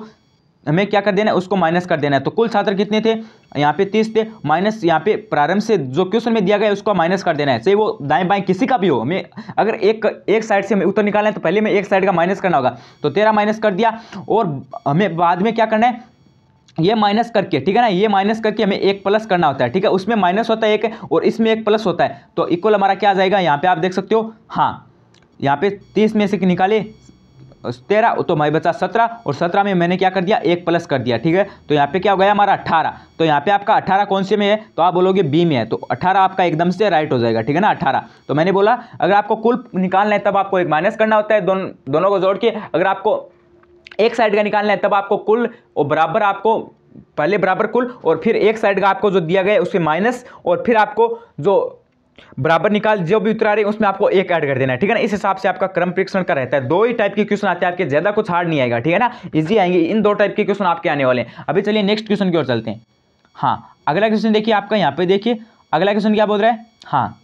हमें क्या कर देना है, उसको माइनस कर देना है। तो कुल छात्र कितने थे, यहाँ पे 30 थे, माइनस यहाँ पे प्रारंभ से जो क्वेश्चन में दिया गया उसको माइनस कर देना है। चाहे वो दाएं बाएं किसी का भी हो, हमें अगर एक साइड से हमें उत्तर निकालना है तो पहले हमें एक साइड का माइनस करना होगा। तो 13 माइनस कर दिया, और हमें बाद में क्या करना है, ये माइनस करके, ठीक है ना, ये माइनस करके हमें एक प्लस करना होता है, ठीक है। उसमें माइनस होता है एक और इसमें एक प्लस होता है, तो इक्वल हमारा क्या आ जाएगा, यहाँ पे आप देख सकते हो। हाँ, यहाँ पे 30 में से निकाले 13, तो हमारे बचा 17, और 17 में मैंने क्या कर दिया, एक प्लस कर दिया, ठीक है। तो यहाँ पे क्या हो गया हमारा 18। तो यहाँ पे आपका 18 कौन से में है, तो आप बोलोगे बी में है, तो 18 आपका एकदम से राइट हो जाएगा, ठीक है ना, 18। तो मैंने बोला अगर आपको कुल निकालना है तब आपको एक माइनस करना होता है, दोनों को जोड़ के। अगर आपको एक साइड का निकालना है तब आपको कुल और बराबर, आपको पहले बराबर कुल और फिर एक साइड का आपको जो दिया गया है उससे माइनस, और फिर आपको जो बराबर निकाल जो भी उत्तर आ रहे हैं उसमें आपको एक ऐड कर देना है, ठीक है ना। इस हिसाब से आपका क्रम परीक्षण का रहता है। दो ही टाइप के क्वेश्चन आते हैं आपके, ज्यादा कुछ हार्ड नहीं आएगा, ठीक है ना, इजी आएंगे। इन दो टाइप के क्वेश्चन आपके आने वाले हैं। अभी चलिए नेक्स्ट क्वेश्चन की ओर चलते हैं। हाँ, अगला क्वेश्चन देखिए आपका, यहाँ पे देखिए अगला क्वेश्चन क्या बोल रहा है। हाँ,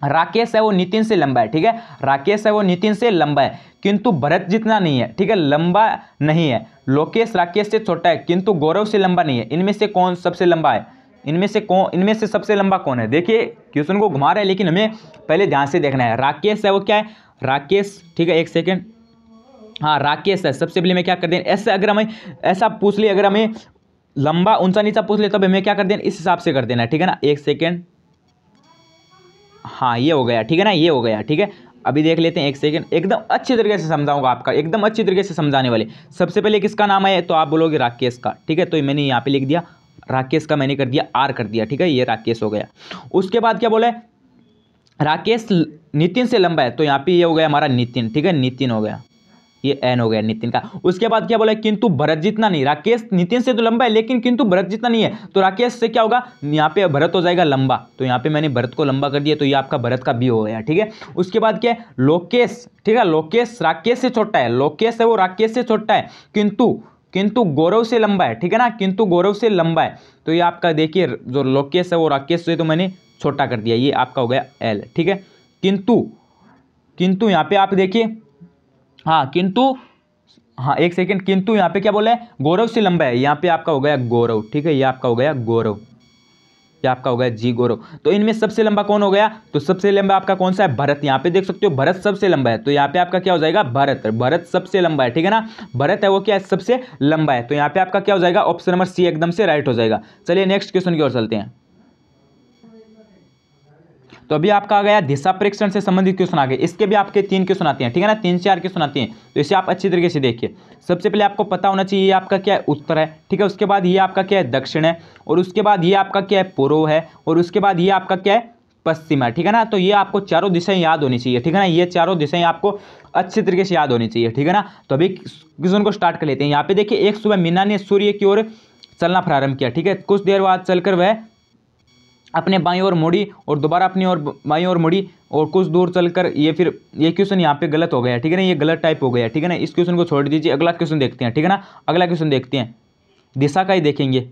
राकेश है वो नितिन से लंबा है, ठीक है। राकेश है वो नितिन से लंबा है किंतु भरत जितना नहीं है, ठीक है, लंबा नहीं है। लोकेश राकेश से छोटा है किंतु गौरव से लंबा नहीं है। इनमें से कौन सबसे लंबा है, इनमें से सबसे लंबा कौन है। देखिए क्वेश्चन को घुमा रहे हैं लेकिन हमें पहले ध्यान से देखना है। राकेश है वो क्या है, राकेश, ठीक है, एक सेकेंड। हाँ, राकेश है, सबसे पहले मैं क्या कर दें, ऐसे अगर हमें ऐसा पूछ ले, अगर हमें लंबा ऊंचा नीचा पूछ ले तब हमें क्या कर देना, इस हिसाब से कर देना, ठीक है ना। एक सेकेंड, हाँ ये हो गया, ठीक है ना, ये हो गया, ठीक है। अभी देख लेते हैं, एक सेकंड, एकदम अच्छी तरीके से समझाऊंगा आपका, एकदम अच्छी तरीके से समझाने वाले। सबसे पहले किसका नाम है, तो आप बोलोगे राकेश का, ठीक है। तो मैंने यहाँ पे लिख दिया राकेश का, मैंने कर दिया आर कर दिया, ठीक है, ये राकेश हो गया। उसके बाद क्या बोला है, राकेश नितिन से लंबा है, तो यहाँ पे ये हो गया हमारा नितिन, ठीक है, नितिन हो गया, ये एन हो गया नितिन का। उसके बाद क्या बोला है, किंतु भरत जितना नहीं। राकेश नितिन से तो लंबा है लेकिन किंतु भरत जितना नहीं है, तो राकेश से क्या होगा, यहाँ पे भरत हो जाएगा लंबा, तो यहाँ पे मैंने भरत को लंबा कर दिया, तो ये आपका भरत का बी हो गया, ठीक है। उसके बाद क्या है, लोकेश, ठीक है, लोकेश राकेश से छोटा है, लोकेश है वो राकेश से छोटा है किंतु गौरव से लंबा है, ठीक है ना, किंतु गौरव से लंबा है। तो ये आपका देखिए जो लोकेश है वो राकेश से तो मैंने छोटा कर दिया, ये आपका हो गया एल, ठीक है। किंतु यहाँ पे आप देखिए, हाँ किंतु, हाँ एक सेकंड, किंतु यहाँ पे क्या बोला है, गौरव से लंबा है, यहाँ पे आपका हो गया गौरव, ठीक है, ये आपका हो गया गौरव, ये आपका हो गया जी गौरव। तो इनमें सबसे लंबा कौन हो गया, तो सबसे लंबा आपका कौन सा है, भरत। यहाँ पे देख सकते हो भरत सबसे लंबा है, तो यहाँ पे आपका क्या हो जाएगा, भरत, भरत सबसे लंबा है, ठीक है ना, भरत है वो क्या है, सबसे लंबा है। तो यहाँ पे आपका क्या हो जाएगा, ऑप्शन नंबर सी एकदम से राइट हो जाएगा। चलिए नेक्स्ट क्वेश्चन की ओर चलते हैं। तो अभी आपका आ गया दिशा परीक्षण से संबंधित क्वेश्चन आ गए। इसके भी आपके 3 क्वेश्चन आते हैं, ठीक है ना, 3-4 क्वेश्चन आते हैं, तो इसे आप अच्छी तरीके से देखिए। सबसे पहले आपको पता होना चाहिए ये आपका क्या है, उत्तर है, ठीक है। उसके बाद ये आपका क्या है, दक्षिण है, और उसके बाद ये आपका क्या है, पूर्व है, और उसके बाद ये आपका क्या है, पश्चिम है, ठीक है ना। तो ये आपको चारों दिशाएं याद होनी चाहिए, ठीक है ना, ये चारों दिशाएं आपको अच्छी तरीके से याद होनी चाहिए, ठीक है ना। तो अभी क्वेश्चन को स्टार्ट कर लेते हैं। यहाँ पे देखिए, एक सुबह मीना ने सूर्य की ओर चलना प्रारंभ किया, ठीक है। कुछ देर बाद चलकर वह अपने बाईं ओर मुड़ी और दोबारा अपनी ओर बाईं ओर मुड़ी और कुछ दूर चलकर ये फिर ये क्वेश्चन यहाँ पे गलत हो गया, ठीक है ना, ये गलत टाइप हो गया, ठीक है ना। इस क्वेश्चन को छोड़ दीजिए, अगला क्वेश्चन देखते हैं, ठीक है ना। अगला क्वेश्चन देखते हैं, दिशा का ही देखेंगे।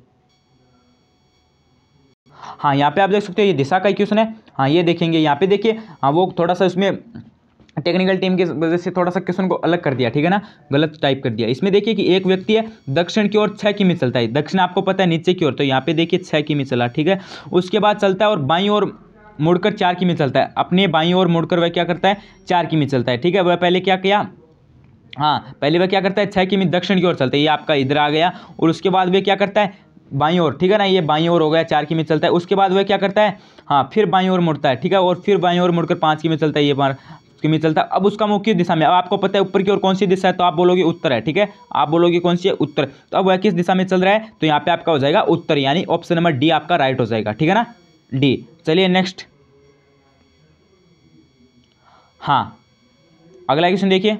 हाँ, यहाँ पे आप देख सकते हो ये दिशा का ही क्वेश्चन है। हाँ, ये देखेंगे यहाँ पे, देखिए हाँ वो थोड़ा सा इसमें टेक्निकल टीम की वजह से थोड़ा सा क्वेश्चन को अलग कर दिया, ठीक है ना, गलत टाइप कर दिया। इसमें देखिए कि एक व्यक्ति है दक्षिण की ओर 6 किमी चलता है, दक्षिण आपको पता है नीचे की ओर, तो यहाँ पे देखिए 6 किमी चला, ठीक है। उसके बाद चलता है और बाईं ओर मुड़कर 4 किमी चलता है, अपने बाईं ओर मुड़कर वह क्या करता है 4 किमी चलता है, ठीक है। वह पहले क्या किया, हाँ पहले वह क्या करता है 6 किमी दक्षिण की ओर चलता है, ये आपका इधर आ गया, और उसके बाद वह क्या करता है बाईं ओर, ठीक है ना, ये बाईं ओर हो गया 4 किमी चलता है। उसके बाद वह क्या करता है, हाँ फिर बाईं ओर मुड़ता है, ठीक है, और फिर बाईं ओर मुड़कर 5 किमी चलता है, ये 5 किमी चलता है। अब उसका मुख किस दिशा में, अब आपको पता है ऊपर की ओर कौन सी दिशा है, तो आप बोलोगे उत्तर है, ठीक है, आप बोलोगे कौन सी है उत्तर। तो अब वह किस दिशा में चल रहा है, तो यहाँ पे आपका हो जाएगा उत्तर, यानी ऑप्शन नंबर डी आपका राइट हो जाएगा, ठीक है ना, डी। चलिए नेक्स्ट, हाँ अगला क्वेश्चन देखिए।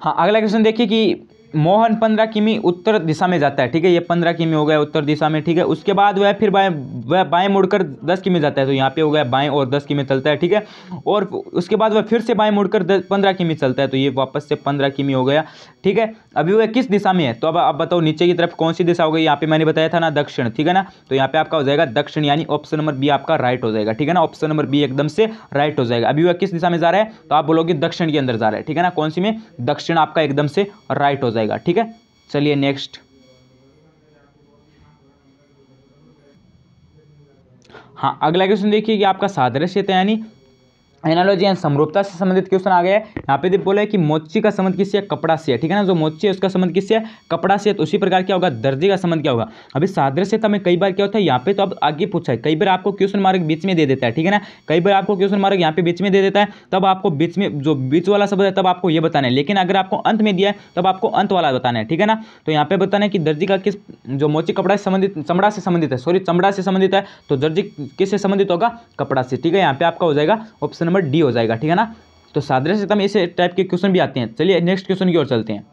हाँ अगला क्वेश्चन देखिए कि मोहन 15 किमी उत्तर दिशा में जाता है, ठीक है, ये 15 किमी हो गया उत्तर दिशा में, ठीक है। उसके बाद वह फिर बाएं मुड़कर 10 किमी जाता है, तो यहाँ पे हो गया बाएं और 10 किमी चलता है, ठीक है। और उसके बाद वह फिर से बाएं मुड़कर 15 किमी चलता है, तो ये वापस से 15 किमी हो गया, ठीक है। अभी वह किस दिशा में है, तो अब आप बताओ नीचे की तरफ कौन सी दिशा हो गई, यहाँ पे मैंने बताया था ना दक्षिण, ठीक है ना, तो यहाँ पे आपका हो जाएगा दक्षिण, यानी ऑप्शन नंबर बी आपका राइट हो जाएगा, ठीक है ना, ऑप्शन नंबर बी एकदम से राइट हो जाएगा। अभी वह किस दिशा में जा रहा है, तो आप बोलोगे दक्षिण के अंदर जा रहा है, ठीक है ना, कौन सी में, दक्षिण आपका एकदम से राइट हो जाएगा, ठीक है। चलिए नेक्स्ट, हाँ अगला क्वेश्चन देखिए कि आपका सादृश्यता यानी एनालॉजी एंड समरूपता से संबंधित क्वेश्चन आ गया है। यहाँ पे बोला है कि मोची का संबंध किससे है, कपड़ा से है, ठीक है ना, जो मोची है उसका संबंध किससे है, कपड़ा से है। तो उसी प्रकार क्या होगा, दर्जी का संबंध क्या होगा। अभी सादृश्यता में कई बार क्या होता है, यहाँ पे तो अब आगे पूछा है, कई बार आपको क्वेश्चन मार्क बीच में दे देता है, ठीक है ना, कई बार आपको क्वेश्चन मार्क यहाँ पे बीच में दे देता है, तब आपको बीच में जो बीच वाला शब्द है तब आपको ये बताना है। लेकिन अगर आपको अंत में दिया है तब आपको अंत वाला बताना है, ठीक है ना। तो यहाँ पे बताना है कि दर्जी का किस, जो मोची कपड़ा से संबंधित, चमड़ा से संबंधित है, सॉरी चमड़ा से संबंधित है, तो दर्जी किससे संबंधित होगा, कपड़ा से, ठीक है। यहाँ पे आपका हो जाएगा ऑप्शन नंबर डी हो जाएगा, ठीक है ना। तो सादृश्यता में इस टाइप के क्वेश्चन भी आते हैं। चलिए नेक्स्ट क्वेश्चन की ओर चलते हैं।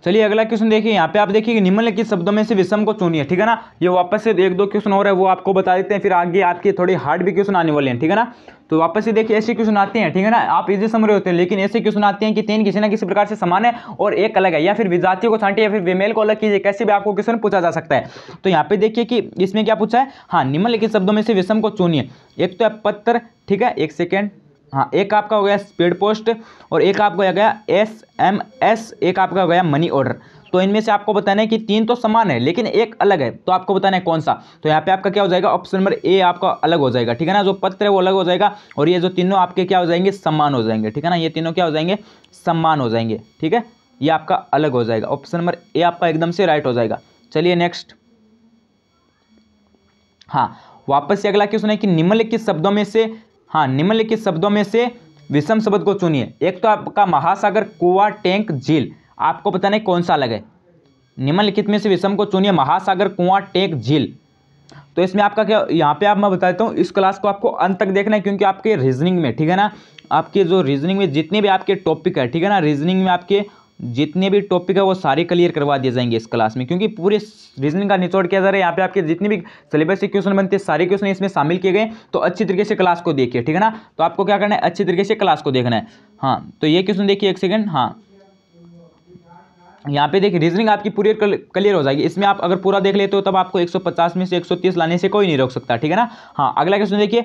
चलिए अगला क्वेश्चन देखिए, यहाँ पे आप देखिए कि निम्नलिखित शब्दों में से विषम को चुनिए, ठीक है ना। ये वापस से एक दो क्वेश्चन और है वो आपको बता देते हैं, फिर आगे आपके थोड़ी हार्ड भी क्वेश्चन आने वाले हैं, ठीक है ना। तो वापस से देखिए ऐसे क्वेश्चन आते हैं, ठीक है ना, आप इजी समझ रहे होते हैं, लेकिन ऐसे क्वेश्चन आते हैं कि 3 किसी ना किसी प्रकार से समान है और एक अलग है, या फिर विजातियों को छांटिए या फिर फीमेल को अलग कीजिए, कैसे भी आपको क्वेश्चन पूछा जा सकता है। तो यहाँ पे देखिए कि इसमें क्या पूछा है, हाँ निम्नलिखित शब्दों में से विषम को चुनिए। एक तो है पत्र, ठीक है, एक सेकेंड, हाँ एक आपका हो गया स्पीड पोस्ट, और एक आपका हो गया SMS, एक आपका हो गया मनी ऑर्डर। तो इनमें से आपको बताना है कि 3 तो समान है लेकिन एक अलग है, तो आपको बताना है कौन सा। तो यहाँ पे आपका क्या हो जाएगा, ऑप्शन नंबर ए आपका अलग हो जाएगा, ठीक है ना, जो पत्र है वो अलग हो जाएगा, और ये जो तीनों आपके क्या हो जाएंगे, समान हो जाएंगे, ठीक है ना, ये तीनों क्या हो जाएंगे, समान हो जाएंगे, ठीक है, ये आपका अलग हो जाएगा, ऑप्शन नंबर ए आपका एकदम से राइट हो जाएगा। चलिए नेक्स्ट, हाँ वापस से अगला क्वेश्चन है कि निम्नलिखित शब्दों में से, हाँ निम्नलिखित शब्दों में से विषम शब्द को चुनिए। एक तो आपका महासागर, कुआं, टैंक, झील, आपको बताना है कौन सा अलग है। निम्नलिखित में से विषम को चुनिए, महासागर, कुआं, टैंक, झील। तो इसमें आपका क्या, यहाँ पे आप मैं बताता हूँ, इस क्लास को आपको अंत तक देखना है, क्योंकि आपके रीजनिंग में, ठीक है ना, आपके जो रीजनिंग में जितने भी आपके टॉपिक है, ठीक है ना, रीजनिंग में आपके जितने भी टॉपिक है वो सारे क्लियर करवा दिए जाएंगे इस क्लास में, क्योंकि पूरे रीजनिंग का निचोड़ किया जा रहा है। यहाँ पे आपके जितने भी सिलेबस से क्वेश्चन बनते हैं सारे क्वेश्चन इसमें शामिल किए गए। तो अच्छी तरीके से क्लास को देखिए, ठीक है ना, तो आपको क्या करना है, अच्छी तरीके से क्लास को देखना है। हाँ तो ये क्वेश्चन देखिए, एक सेकेंड, हाँ यहाँ पे देखिए रीजनिंग आपकी पूरी क्लियर हो जाएगी। इसमें आप अगर पूरा देख लेते हो तब आपको 150 में से 130 लाने से कोई नहीं रोक सकता, ठीक है ना। हाँ अगला क्वेश्चन देखिए,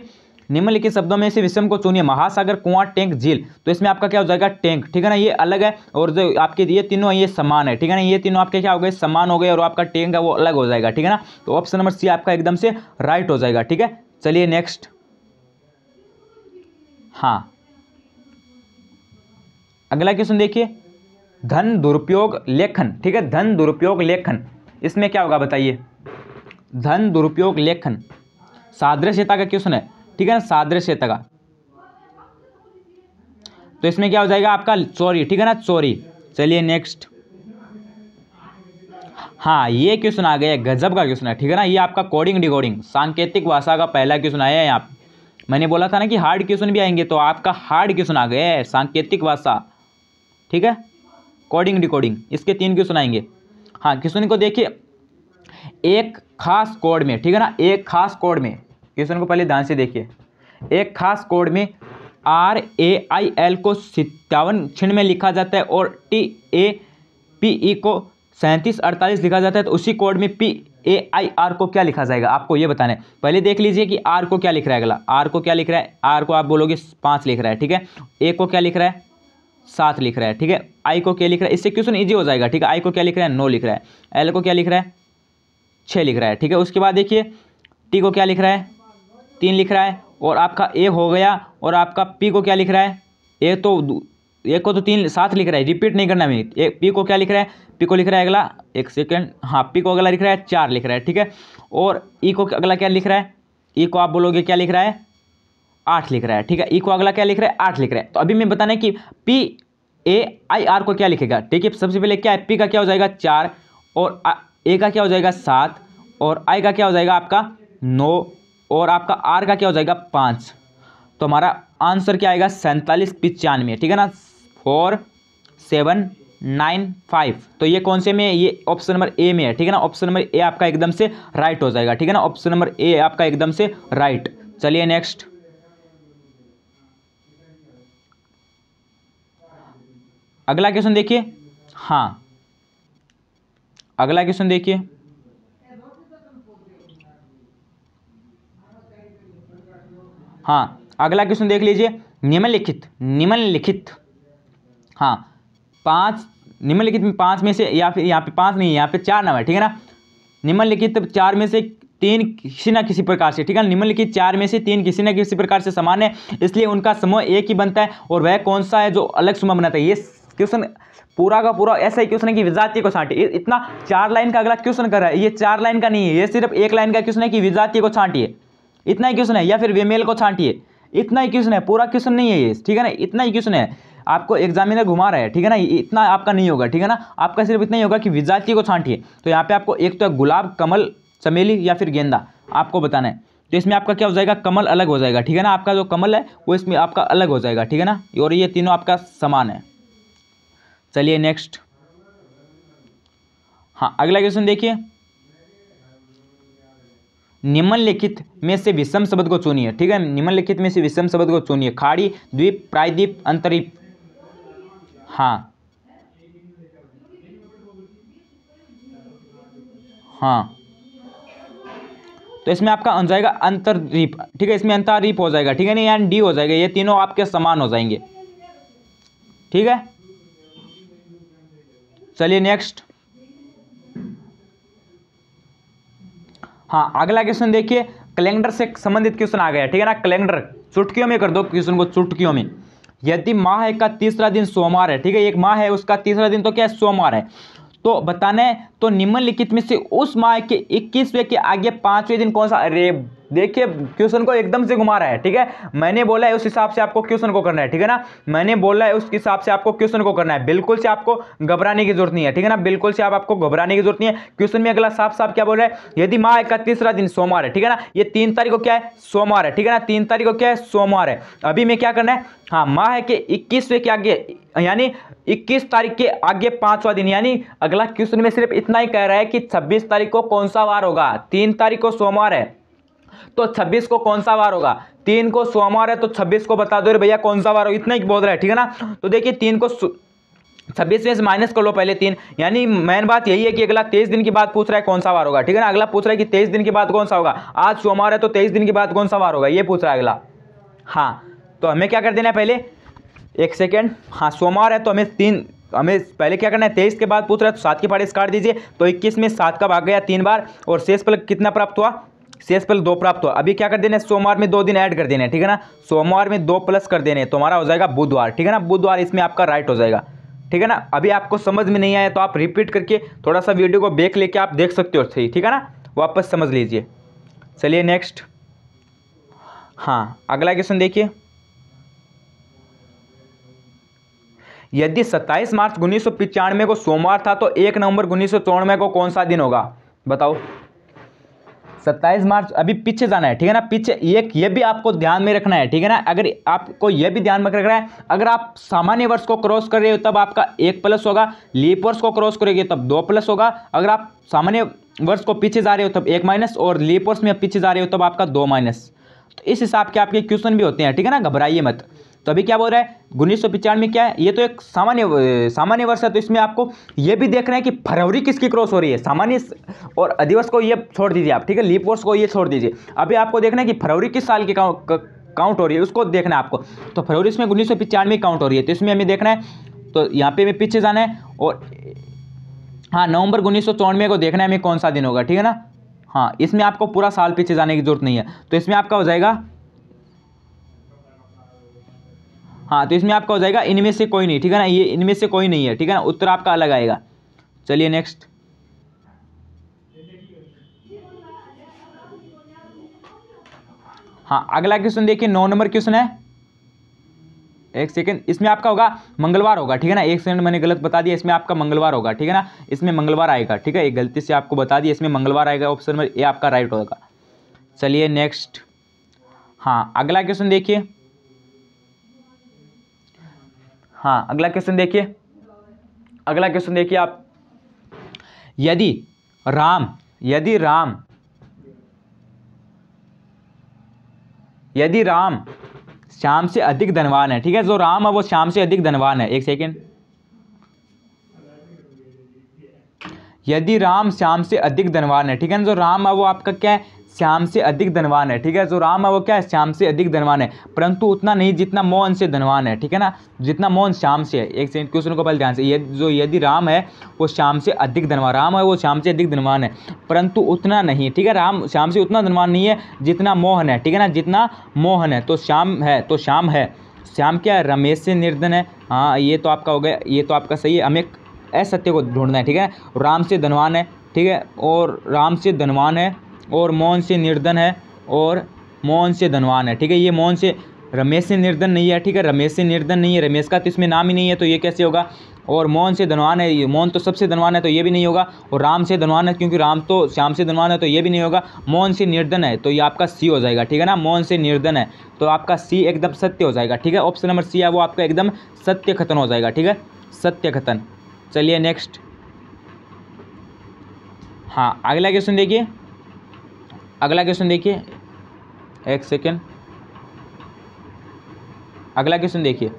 निम्नलिखित शब्दों में से विषम को चुनिए, महासागर, कुआं, टैंक, झील। तो इसमें आपका क्या हो जाएगा, टैंक, ठीक है ना, ये अलग है, और जो आपके ये तीनों ये समान है, ठीक है ना, ये तीनों आपके क्या हो गए, समान हो गए, और आपका टैंक है वो अलग हो जाएगा, ठीक है ना। तो ऑप्शन नंबर सी आपका एकदम से राइट हो जाएगा, ठीक है। चलिए नेक्स्ट, हाँ अगला क्वेश्चन देखिए, धन दुरुपयोग लेखन, ठीक है, धन दुरुपयोग लेखन, इसमें क्या होगा बताइए, धन दुरुपयोग लेखन सादृश्यता का क्वेश्चन है, ठीक है ना, सादृश्यता का। तो इसमें क्या हो जाएगा आपका चोरी, ठीक है ना, चोरी। चलिए नेक्स्ट, हाँ ये क्वेश्चन आ गया, गजब का क्वेश्चन है, ठीक है ना, ये आपका कोडिंग डिकोडिंग सांकेतिक भाषा का पहला क्वेश्चन आया है यहाँ पे। मैंने बोला था ना कि हार्ड क्वेश्चन भी आएंगे, तो आपका हार्ड क्वेश्चन आ गया है, सांकेतिक भाषा, ठीक है, कोडिंग डिकोडिंग, इसके 3 क्वेश्चन आएंगे। हाँ, क्वेश्चन को देखिए, एक खास कोड में, ठीक है ना, एक खास कोड में, क्वेश्चन को पहले ध्यान से देखिए, एक खास कोड में RAIL को 57 क्षण में लिखा जाता है और TAPE को 3748 लिखा जाता है, तो उसी कोड में PAIR को क्या लिखा जाएगा, आपको ये बताना है। पहले देख लीजिए कि R को क्या लिख रहा है, अगला R को क्या लिख रहा है, R को आप बोलोगे 5 लिख रहा है, ठीक है। A को क्या लिख रहा है, 7 लिख रहा है, ठीक है। I को क्या लिख रहा है, इससे क्वेश्चन ईजी हो जाएगा, ठीक है। I को क्या लिख रहा है, 9 लिख रहा है। L को क्या लिख रहा है, 6 लिख रहा है, ठीक है। उसके बाद देखिए T को क्या लिख रहा है, 3 लिख रहा है, और आपका A हो गया, और आपका P को क्या लिख रहा है, A को तो 3 7 लिख रहा है, रिपीट नहीं करना है। P को क्या लिख रहा है, P को लिख रहा है अगला, एक सेकेंड, हाँ, P को अगला लिख रहा है 4 लिख रहा है, ठीक है। और E को अगला क्या लिख रहा है, E को आप बोलोगे क्या लिख रहा है, 8 लिख रहा है, ठीक है। E को अगला क्या लिख रहा है, 8 लिख रहा है। तो अभी मैं बताना है कि PAIR को क्या लिखेगा, ठीक है। सबसे पहले क्या है, P का क्या हो जाएगा 4, और A का क्या हो जाएगा 7, और I का क्या हो जाएगा आपका 9, और आपका R का क्या हो जाएगा 5। तो हमारा आंसर क्या आएगा 4795, ठीक है ना, 4795। तो ये कौन से में है, ये ऑप्शन नंबर A में है, ठीक है ना। ऑप्शन नंबर A आपका एकदम से राइट हो जाएगा, ठीक है ना। ऑप्शन नंबर A आपका एकदम से राइट। चलिए नेक्स्ट, अगला क्वेश्चन देखिए। हाँ, अगला क्वेश्चन देखिए, हाँ, अगला क्वेश्चन देख लीजिए। निम्नलिखित, हाँ, 5 निम्नलिखित में 5 में से, या फिर यहाँ पे 5 नहीं है, यहाँ पे 4 नाम है, ठीक है ना। निम्नलिखित 4 में से 3 किसी न किसी प्रकार से, ठीक है। निम्नलिखित 4 में से 3 किसी न किसी प्रकार से समान है, इसलिए उनका समूह एक ही बनता है, और वह कौन सा है जो अलग समूह बनाता है। ये क्वेश्चन पूरा का पूरा ऐसा ही क्वेश्चन है कि विजातीय को छांटिए। इतना 4 लाइन का अगला क्वेश्चन कर रहा है, ये 4 लाइन का नहीं है, ये सिर्फ 1 लाइन का क्वेश्चन है कि विजातीय को छांटिए, इतना ही क्वेश्चन है। या फिर विमेल को छांटिए, इतना ही क्वेश्चन है, पूरा क्वेश्चन नहीं है ये, ठीक है ना। इतना ही क्वेश्चन है, आपको एग्जामिनर घुमा रहा है, ठीक है ना। इतना आपका नहीं होगा, ठीक है ना। आपका सिर्फ इतना ही होगा कि विजातीय को छांटिए। तो यहाँ पे आपको एक तो गुलाब, कमल, चमेली या फिर गेंदा आपको बताना है। तो इसमें आपका क्या हो जाएगा, कमल अलग हो जाएगा, ठीक है ना। आपका जो कमल है वो इसमें आपका अलग हो जाएगा, ठीक है ना। और ये तीनों आपका समान है। चलिए नेक्स्ट, हाँ, अगला क्वेश्चन देखिए। निम्नलिखित में से विषम शब्द को चुनिए, ठीक है। निम्नलिखित में से विषम शब्द को चुनिए। खाड़ी, द्वीप, प्रायद्वीप, अंतरीप। हाँ, हाँ, तो इसमें आपका हो जाएगा अंतरद्वीप, ठीक है। इसमें अंतरद्वीप हो जाएगा, ठीक है, नहीं, एंड डी हो जाएगा। ये तीनों आपके समान हो जाएंगे, ठीक है। चलिए नेक्स्ट, हाँ, अगला क्वेश्चन देखिए। कैलेंडर से संबंधित क्वेश्चन आ गया, ठीक है ना। कैलेंडर चुटकियों में कर दो क्वेश्चन को, चुटकियों में। यदि माह का तीसरा दिन सोमवार है, ठीक है, एक माह है, उसका तीसरा दिन तो क्या है, सोमवार है, तो बताना है तो निम्नलिखित में से उस माह के 21वें के आगे 5वें दिन कौन सा। अरे देखिए, क्वेश्चन को एकदम से घुमा रहा है, ठीक है। मैंने बोला है उस हिसाब से आपको क्वेश्चन को करना है, ठीक है ना। मैंने बोला है उस हिसाब से आपको क्वेश्चन को करना है, बिल्कुल से आपको घबराने की जरूरत नहीं है, ठीक है ना। बिल्कुल से आपको घबराने की जरूरत नहीं है। क्वेश्चन में अगला साफ साफ क्या बोल रहा है, यदि माह का तीसरा दिन सोमवार है, ठीक है ना। ये 3 तारीख को क्या है, सोमवार है, ठीक है ना। 3 तारीख को क्या है, सोमवार है। अभी में क्या करना है, हाँ, माह के 21वें के आगे, यानी 21 तारीख के आगे 5वां दिन, यानी अगला क्वेश्चन में सिर्फ इतना ही कह रहा है कि 26 तारीख को कौन सा वार होगा। 3 तारीख को सोमवार है तो 26 को कौन सा वार होगा। 3 को सोमवार है तो 26 को बता दो रे भैया कौन सा वार होगा, इतना ही बोल रहा है, ठीक है ना। तो देखिए 3 को 26 में से माइनस कर लो पहले 3, यानी मेन बात यही है कि अगला 23 दिन के बाद पूछ रहा है कौन सा वार होगा, ठीक है ना। अगला पूछ रहा है कि 23 दिन के बाद कौन सा होगा। आज सोमवार है तो 23 दिन के बाद कौन सा वार होगा, ये पूछ रहा है अगला। हाँ, तो हमें क्या कर देना है पहले, एक सेकेंड, हाँ, सोमवार है तो हमें पहले क्या करना है, 23 के बाद पूछ रहा है तो 7 की पार्ट काट दीजिए। तो 21 में 7 का भाग गया 3 बार, और शेष फल कितना प्राप्त हुआ, शेष फल 2 प्राप्त हुआ। अभी क्या कर देना है, सोमवार में 2 दिन ऐड कर देने हैं, ठीक है ना। सोमवार में 2 प्लस कर देने, तो हमारा हो जाएगा बुधवार, ठीक है ना। बुधवार इसमें आपका राइट हो जाएगा, ठीक है ना। अभी आपको समझ में नहीं आया तो आप रिपीट करके थोड़ा सा वीडियो को ब्रेक लेके आप देख सकते हो, सही, ठीक है ना, वापस समझ लीजिए। चलिए नेक्स्ट, हाँ, अगला क्वेश्चन देखिए। यदि 27 मार्च 1995 को सोमवार था तो 1 नवंबर 1994 को कौन सा दिन होगा, बताओ। 27 मार्च अभी पीछे जाना है, ठीक है ना। पीछे ये भी आपको ध्यान में रखना है, ठीक है ना। अगर आपको ये भी ध्यान में रखना है, अगर आप सामान्य वर्ष को क्रॉस कर रहे हो तब आपका 1 प्लस होगा, लीप वर्ष को क्रॉस करेंगे तब 2 प्लस होगा। अगर आप सामान्य वर्ष को पीछे जा रहे हो तब 1 माइनस, और लीप वर्ष में पीछे जा रहे हो तब आपका 2 माइनस। तो इस हिसाब के आपके क्वेश्चन भी होते हैं, ठीक है ना, घबराइए मत। तो अभी क्या बोल रहा है 1995 में क्या है, ये तो एक सामान्य वर्ष है, तो इसमें आपको ये भी देखना है कि फरवरी किसकी क्रॉस हो रही है। सामान्य और अधिवर्ष को ये छोड़ दीजिए आप, ठीक है, लीप वर्ष को ये छोड़ दीजिए। अभी आपको देखना है कि फरवरी किस साल की काउंट हो रही है, उसको देखना है आपको। तो फरवरी इसमें 1995 काउंट हो रही है, तो इसमें हमें देखना है, तो यहाँ पे हमें पीछे जाना है। और हाँ, नवंबर 1994 को देखना है हमें कौन सा दिन होगा, ठीक है ना। हाँ, इसमें आपको पूरा साल पीछे जाने की जरूरत नहीं है। तो इसमें आपका हो जाएगा, हाँ, तो इसमें आपका हो जाएगा इनमें से कोई नहीं, ठीक है ना, ये इनमें से कोई नहीं है, ठीक है ना, उत्तर आपका अलग आएगा। चलिए नेक्स्ट। हाँ, अगला क्वेश्चन देखिए, 9 नंबर क्वेश्चन है। एक सेकंड, इसमें आपका होगा मंगलवार होगा, ठीक है ना। एक सेकंड, मैंने गलत बता दिया, इसमें आपका मंगलवार होगा, ठीक है ना, इसमें मंगलवार आएगा, ठीक है, एक गलती से आपको बता दिया, इसमें मंगलवार आएगा, ऑप्शन नंबर ए आपका राइट होगा। चलिए नेक्स्ट। हाँ, अगला क्वेश्चन देखिए। हाँ, अगला क्वेश्चन देखिए, अगला क्वेश्चन देखिए आप, यदि राम श्याम से अधिक धनवान है, ठीक है, जो राम है वो श्याम से अधिक धनवान है। एक सेकेंड, यदि राम श्याम से अधिक धनवान है, ठीक है ना, जो राम है वो आपका क्या है, श्याम से अधिक धनवान है, ठीक है, जो राम है वो क्या है, श्याम से अधिक धनवान है, परंतु उतना नहीं जितना मोहन से धनवान है, ठीक है ना, जितना मोहन श्याम से है। एक सेकंड, क्वेश्चन को पहले ध्यान से, ये जो यदि राम है वो श्याम से अधिक धनवान, राम है वो श्याम से अधिक धनवान है, परंतु उतना नहीं, ठीक है, राम श्याम से उतना धनवान नहीं है जितना मोहन है, ठीक है ना, जितना मोहन है। तो श्याम है, तो श्याम है, श्याम क्या है, रमेश से निर्धन है। हाँ, ये तो आपका हो गया, ये तो आपका सही है, हमें असत्य को ढूंढना है, ठीक है। राम से धनवान है, ठीक है, और राम से धनवान है, और मोहन से निर्धन है, और मोहन से धनवान है, ठीक है। ये मोहन से, रमेश से निर्धन नहीं है, ठीक है, रमेश से निर्धन नहीं है, रमेश का तो इसमें नाम ही नहीं है, तो ये कैसे होगा। और मोहन से धनवान है, मोहन तो सबसे धनवान है, तो ये भी नहीं होगा। और राम से धनवान है, क्योंकि राम तो श्याम से धनवान है, तो ये भी नहीं होगा। मोहन से निर्धन है, तो ये आपका सी हो जाएगा, ठीक है ना, मोहन से निर्धन है, तो आपका सी एकदम सत्य हो जाएगा, ठीक है। ऑप्शन नंबर सी है वो आपका एकदम सत्य कथन हो जाएगा, ठीक है, सत्य कथन। चलिए नेक्स्ट। हाँ, अगला क्वेश्चन देखिए, अगला क्वेश्चन देखिए, एक सेकेंड, अगला क्वेश्चन देखिए।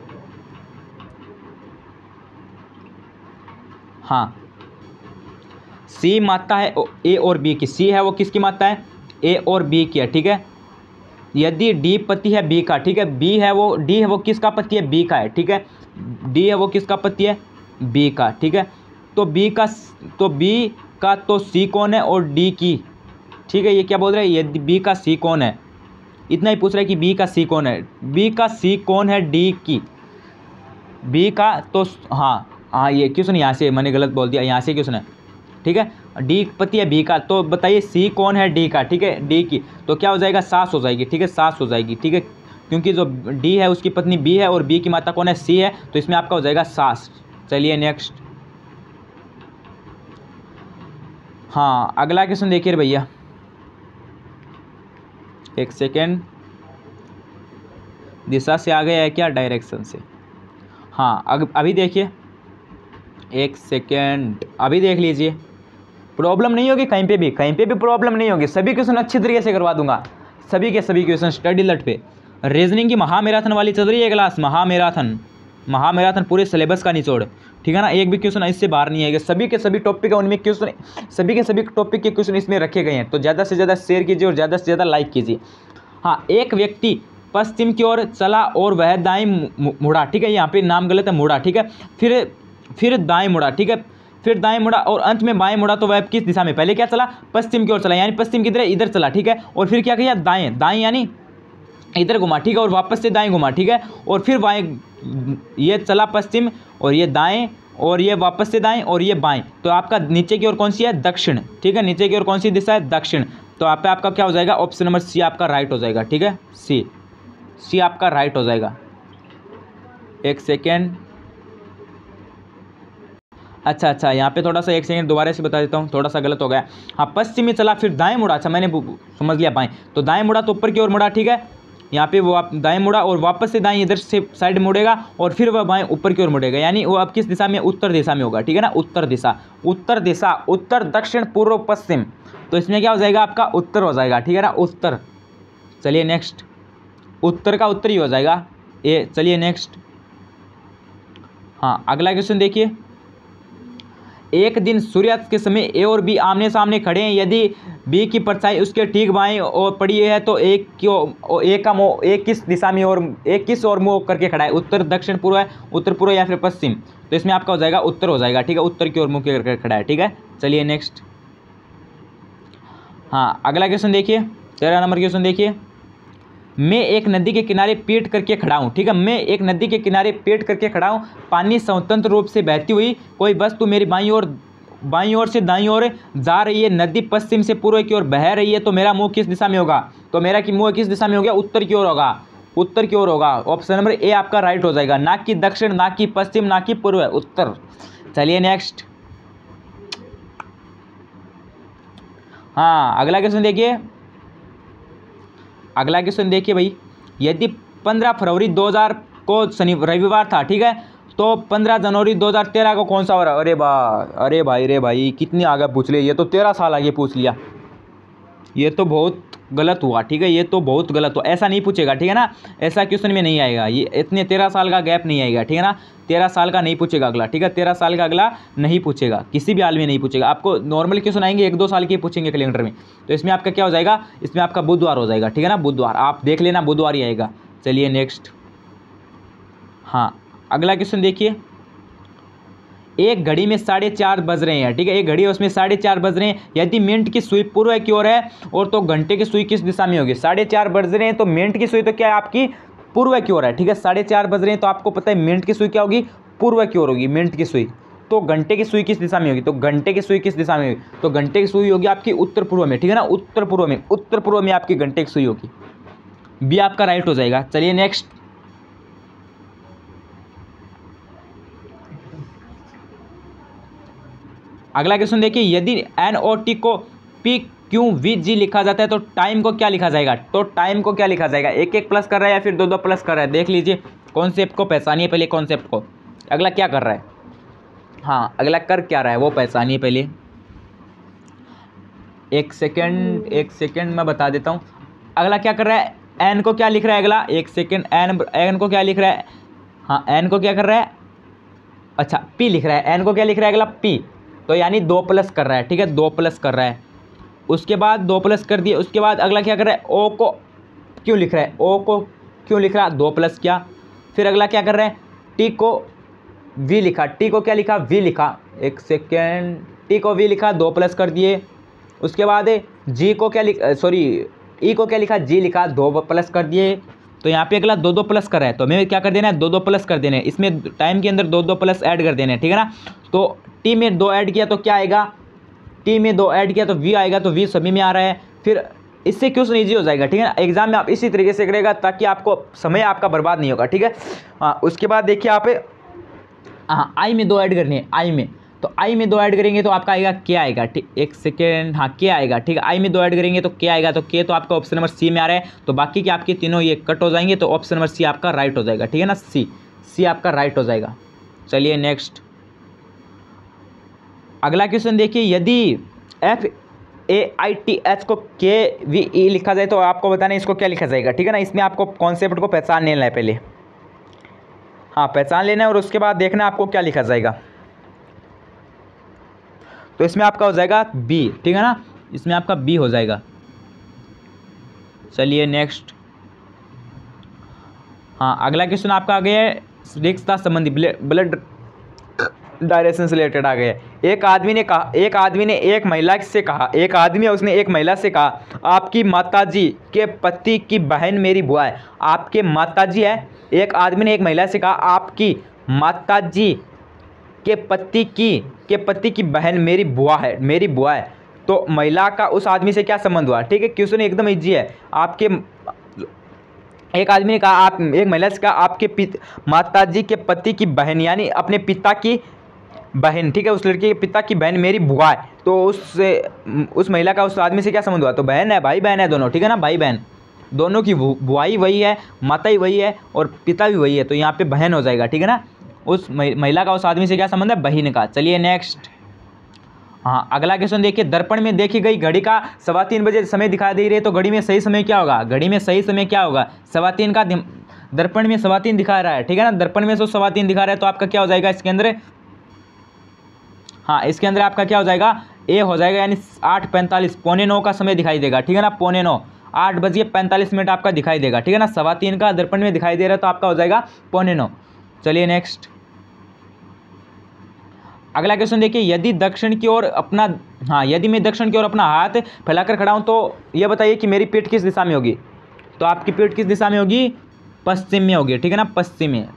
हाँ, सी मात्रा है ए और बी की, सी है वो किसकी मात्रा है, ए और बी की है, ठीक है। यदि डी पति है बी का, ठीक है, बी है वो, डी है वो किसका पति है, बी का है, ठीक है, डी है वो किसका पति है, बी का, ठीक है। तो बी का तो सी कौन है, और डी की, ठीक है, ये क्या बोल रहे हैं, यदि बी का सी कौन है, इतना ही पूछ रहा है कि बी का सी कौन है, बी का सी कौन है, डी की, बी का तो, हाँ, ये क्वेश्चन यहाँ से मैंने गलत बोल दिया, यहाँ से क्वेश्चन है, ठीक है, डी पति है बी का, तो बताइए सी कौन है, डी का, ठीक है, डी की, तो क्या हो जाएगा, सास हो जाएगी, ठीक है, सास हो जाएगी, ठीक है, क्योंकि जो डी है उसकी पत्नी बी है, और बी की माता कौन है, सी है, तो इसमें आपका हो जाएगा सास। चलिए नेक्स्ट। हाँ, अगला क्वेश्चन देखिए भैया, एक सेकेंड, दिशा से आ गया है क्या, डायरेक्शन से। हाँ, अभी देखिए, एक सेकेंड, अभी देख लीजिए, प्रॉब्लम नहीं होगी कहीं पे भी प्रॉब्लम नहीं होगी, सभी क्वेश्चन अच्छी तरीके से करवा दूंगा, सभी के सभी क्वेश्चन स्टडी लट पे। रीजनिंग की महामैराथन वाली चल रही है क्लास, महामैराथन पूरे सिलेबस का निचोड़, ठीक है ना, एक भी क्वेश्चन इससे बाहर नहीं आएगा, सभी के सभी टॉपिक है उनमें क्वेश्चन, सभी के सभी टॉपिक के क्वेश्चन इसमें रखे गए हैं। तो ज़्यादा से ज़्यादा शेयर कीजिए और ज़्यादा से ज़्यादा लाइक कीजिए। हाँ, एक व्यक्ति पश्चिम की ओर चला और वह दाएं मुड़ा, ठीक है, यहाँ पे नाम गलत है, मुड़ा, ठीक है, फिर दाएं मुड़ा, ठीक है, फिर दाएं मुड़ा और अंत में बाएं मुड़ा, तो वह किस दिशा में, पहले क्या चला, पश्चिम की ओर चला, यानी पश्चिम की तरह इधर चला, ठीक है, और फिर क्या किया, दाएं यानी इधर घुमा, ठीक है, और वापस से दाएं घुमा, ठीक है, और फिर बाएं, ये चला पश्चिम, और ये दाएं, और ये वापस से दाएं, और ये बाएं, तो आपका नीचे की ओर कौन सी है, दक्षिण, ठीक है, नीचे की ओर कौन सी दिशा है, दक्षिण। तो आप पे आपका क्या हो जाएगा, ऑप्शन नंबर सी आपका राइट हो जाएगा, ठीक है, सी आपका राइट हो जाएगा। एक सेकेंड, अच्छा अच्छा, यहाँ पे थोड़ा सा एक सेकंड दोबारा से बता देता हूँ, थोड़ा सा गलत हो गया। हाँ, पश्चिम में चला फिर दाएं मुड़ा। अच्छा मैंने समझ लिया, बाएं। तो दाएं मुड़ा तो ऊपर की ओर मुड़ा, ठीक है। यहाँ पे वो आप दाएं मुड़ा और वापस से दाएं इधर से साइड मुड़ेगा और फिर वह बाएं ऊपर की ओर मुड़ेगा, यानी वो अब किस दिशा में, उत्तर दिशा में होगा, ठीक है ना। उत्तर दिशा, उत्तर दिशा, उत्तर दक्षिण पूर्व पश्चिम, तो इसमें क्या हो जाएगा आपका उत्तर हो जाएगा, ठीक है ना, उत्तर। चलिए नेक्स्ट, उत्तर का उत्तर ही हो जाएगा ए। चलिए नेक्स्ट, हाँ अगला क्वेश्चन देखिए। एक दिन सूर्यास्त के समय ए और बी आमने सामने खड़े हैं, यदि बी की परछाई उसके ठीक बाएं और पड़ी है तो एक का मुंह एक किस दिशा में और एक किस और मुंह करके खड़ा है, उत्तर दक्षिण पूर्व है, उत्तर पूर्व या फिर पश्चिम, तो इसमें आपका हो जाएगा उत्तर हो जाएगा, ठीक है, उत्तर की ओर मुंह करके खड़ा है, ठीक है। चलिए नेक्स्ट, हाँ अगला क्वेश्चन देखिए, 13 नंबर क्वेश्चन देखिए। मैं एक नदी के किनारे पेट करके खड़ा हूँ, ठीक है, मैं एक नदी के किनारे पेट करके खड़ा हूँ, पानी स्वतंत्र रूप से बहती हुई कोई वस्तु मेरी बाईं ओर से दाईं ओर जा रही है, नदी पश्चिम से पूर्व की ओर बह रही है, तो मेरा मुंह किस दिशा में होगा, तो मेरा कि मुंह किस दिशा में हो गया, उत्तर की ओर होगा, उत्तर की ओर होगा। ऑप्शन नंबर ए आपका राइट हो जाएगा, ना कि दक्षिण, ना कि पश्चिम, ना कि पूर्व, उत्तर। चलिए नेक्स्ट, हाँ अगला क्वेश्चन देखिए, अगला क्वेश्चन देखिए भाई। यदि 15 फरवरी 2000 को रविवार था, ठीक है, तो 15 जनवरी 2013 को कौन सा हो रहा है। अरे भाई कितनी आगे पूछ लिया, ये तो 13 साल आगे पूछ लिया, ये तो बहुत गलत हुआ, ठीक है, ये तो बहुत गलत हुआ, ऐसा नहीं पूछेगा, ठीक है ना, ऐसा क्वेश्चन में नहीं आएगा, ये इतने 13 साल का गैप नहीं आएगा, ठीक है ना, 13 साल का नहीं पूछेगा अगला, ठीक है, 13 साल का अगला नहीं पूछेगा, किसी भी हाल में नहीं पूछेगा। आपको नॉर्मल क्वेश्चन आएंगे 1-2 साल के पूछेंगे कैलेंडर में, तो इसमें आपका क्या हो जाएगा, इसमें आपका बुधवार हो जाएगा, ठीक है ना, बुधवार, आप देख लेना बुधवार ही आएगा। चलिए नेक्स्ट, हाँ अगला क्वेश्चन देखिए। एक घड़ी में 4:30 बज रहे हैं, ठीक है, एक घड़ी है उसमें 4:30 बज रहे हैं, यदि मिनट की सुई पूर्व की ओर है और तो घंटे की सुई किस दिशा में होगी, 4:30 बज रहे हैं तो मिनट की सुई तो क्या है आपकी पूर्व की ओर है, ठीक है, 4:30 बज रहे हैं तो आपको पता है मिनट की सुई क्या होगी, पूर्व की ओर होगी मिनट की सुई, तो घंटे की सुई किस दिशा में होगी, तो घंटे की सुई किस दिशा में होगी, तो घंटे की सुई होगी आपकी उत्तर पूर्व में, ठीक है ना, उत्तर पूर्व में आपकी घंटे की सुई होगी, बी आपका राइट हो जाएगा। चलिए नेक्स्ट, अगला क्वेश्चन देखिए। यदि NOT को PQVG लिखा जाता है तो टाइम को क्या लिखा जाएगा, तो टाइम को क्या लिखा जाएगा, 1-1 प्लस कर रहा है या फिर 2-2 प्लस कर रहा है, देख लीजिए, कॉन्सेप्ट को पहचानिए पहले, कॉन्सेप्ट को, अगला क्या कर रहा है, हाँ अगला कर क्या रहा है वो पहचानिए पहले। एक सेकेंड मैं बता देता हूँ, अगला क्या कर रहा है, एन को क्या लिख रहा है अगला, एक सेकेंड, एन को क्या लिख रहा है, हाँ एन को क्या कर रहा है, अच्छा पी लिख रहा है, एन को क्या लिख रहा है अगला पी, तो यानी 2 प्लस कर रहा है, ठीक है, 2 प्लस कर रहा है, उसके बाद 2 प्लस कर दिए, उसके बाद अगला क्या कर रहा है, ओ को क्यों लिख रहा है, ओ को क्यों लिख रहा है, 2 प्लस किया, फिर अगला क्या कर रहा है, टी को वी लिखा, टी को क्या लिखा, वी लिखा, एक सेकेंड, टी को वी लिखा, 2 प्लस कर दिए, उसके बाद जी को क्या लिखा, सॉरी ई को क्या लिखा, जी लिखा, 2 प्लस कर दिए, तो यहाँ पे अगला 2-2 प्लस कर रहा है, तो हमें क्या कर देना है, 2-2 प्लस कर देने हैं, इसमें टाइम के अंदर 2-2 प्लस ऐड कर देने हैं, ठीक है ना, तो टी में 2 ऐड किया तो क्या आएगा, टी में 2 ऐड किया तो वी आएगा, तो वी सभी में आ रहा है, फिर इससे क्वेश्चन ईजी हो जाएगा, ठीक है ना, एग्जाम में आप इसी तरीके से करेगा ताकि आपको समय आपका बर्बाद नहीं होगा, ठीक है। हाँ उसके बाद देखिए आप, हाँ आई में 2 ऐड करनी है, आई में, तो आई में 2 ऐड करेंगे तो आपका आएगा क्या आएगा, ठीक, एक सेकेंड, हाँ क्या आएगा, ठीक है, आई में 2 ऐड करेंगे तो क्या आएगा, तो के तो आपका ऑप्शन नंबर सी में आ रहा है, तो बाकी के आपके तीनों ये कट हो जाएंगे, तो ऑप्शन नंबर सी आपका राइट हो जाएगा, ठीक है ना, सी आपका राइट हो जाएगा। चलिए नेक्स्ट, अगला क्वेश्चन देखिए। यदि FAITH को KVE लिखा जाए तो आपको बताना है इसको क्या लिखा जाएगा, ठीक है ना, इसमें आपको कॉन्सेप्ट को पहचान लेना है पहले, हाँ पहचान लेना है और उसके बाद देखना आपको क्या लिखा जाएगा, तो इसमें आपका हो जाएगा बी, ठीक है ना, इसमें आपका बी हो जाएगा। चलिए नेक्स्ट, हाँ अगला क्वेश्चन आपका आ गया है रिश्ता संबंधी, ब्लड डायरेक्शन से रिलेटेड आ गया है। एक आदमी ने एक महिला से कहा, एक आदमी है उसने एक महिला से कहा, आपकी माताजी के पति की बहन मेरी बुआ है, आपके माताजी है, एक आदमी ने एक महिला से कहा, आपकी माताजी के पति की बहन मेरी बुआ है, तो महिला का उस आदमी से क्या संबंध हुआ, ठीक है, क्वेश्चन एकदम इजी है। एक आदमी ने कहा, एक महिला से कहा, आपके माताजी के पति की बहन यानी अपने पिता की बहन, ठीक है, उस लड़की के पिता की बहन मेरी बुआ है, तो उस महिला का उस आदमी से क्या संबंध हुआ? तो बहन है, भाई बहन है दोनों, ठीक है ना, भाई बहन दोनों की बुआई वही है, माता ही वही है और पिता भी वही है, तो यहाँ पे बहन हो जाएगा, ठीक है ना। उस महिला का उस आदमी से क्या संबंध है? बहन का। चलिए नेक्स्ट। हाँ, अगला क्वेश्चन देखिए, दर्पण में देखी गई घड़ी का 3:15 बजे समय दिखाई दे रही है, तो घड़ी में सही समय क्या होगा? घड़ी में सही समय क्या होगा? 3:15 का दर्पण में 3:15 दिखा रहा है, ठीक है ना, दर्पण में 3:15 दिखा रहा है, तो आपका क्या हो जाएगा इसके अंदर? हाँ, इसके अंदर आपका क्या हो जाएगा? ए हो जाएगा, यानी 8:45, 8:45 का समय दिखाई देगा, ठीक है ना, 8:45, 8:45 आपका दिखाई देगा, ठीक है ना। 3:15 का दर्पण में दिखाई दे रहा है, तो आपका हो जाएगा 8:45। चलिए नेक्स्ट। अगला क्वेश्चन देखिए, यदि मैं दक्षिण की ओर अपना हाथ फैलाकर खड़ा हूं, तो यह बताइए कि मेरी पीठ किस दिशा में होगी? तो आपकी पीठ किस दिशा में होगी? पश्चिम में होगी, ठीक है ना, पश्चिम में,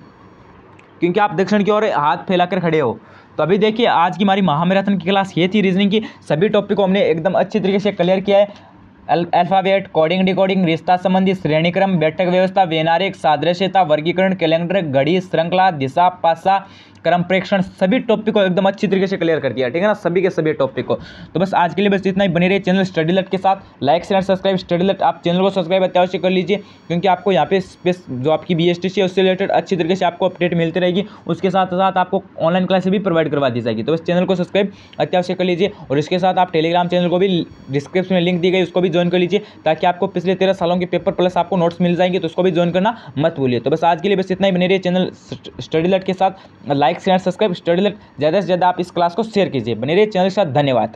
क्योंकि आप दक्षिण की ओर हाथ फैलाकर खड़े हो। तो अभी देखिए, आज की हमारी महामैराथन की क्लास ये थी रीजनिंग की। सभी टॉपिक को हमने एकदम अच्छी तरीके से क्लियर किया है। अल्फाबेट, कोडिंग, डिकोडिंग, रिश्ता संबंधी, श्रेणीक्रम, बैठक व्यवस्था, व्यवहारिक, सादृश्यता, वर्गीकरण, कैलेंडर, घड़ी, श्रृंखला, दिशा, पासा, क्रम प्रेक्षण, सभी टॉपिक को एकदम अच्छी तरीके से क्लियर कर दिया, ठीक है ना, सभी के सभी टॉपिक को। तो बस आज के लिए बस इतना ही। बने रहिए चैनल स्टडी लट के साथ, लाइक शेयर सब्सक्राइब स्टडी लट। आप चैनल को सब्सक्राइब अत्यावश्य कर लीजिए, क्योंकि आपको यहाँ पे जो आपकी BSTC है उससे रिलेटेड अच्छी तरीके से आपको अपडेट मिलती रहेगी। उसके साथ साथ आपको ऑनलाइन क्लासेस भी प्रोवाइड करवा दी जाएगी। तो बस चैनल को सब्सक्राइब अत्यावश्य कर लीजिए, और इसके साथ आप टेलीग्राम चैनल को भी डिस्क्रिप्शन में लिंक दी गई, उसको भी ज्वाइन कर लीजिए, ताकि आपको पिछले 13 सालों के पेपर प्लस आपको नोट्स मिल जाएंगे, तो उसको भी ज्वाइन करना मत भूलिए। तो बस आज के लिए बस इतना ही। बने रहिए चैनल स्टडी लट के साथ, लाइक शेयर सब्सक्राइब स्टडी लट, ज़्यादा से ज़्यादा आप इस क्लास को शेयर कीजिए। बने रहिए चैनल के साथ, धन्यवाद।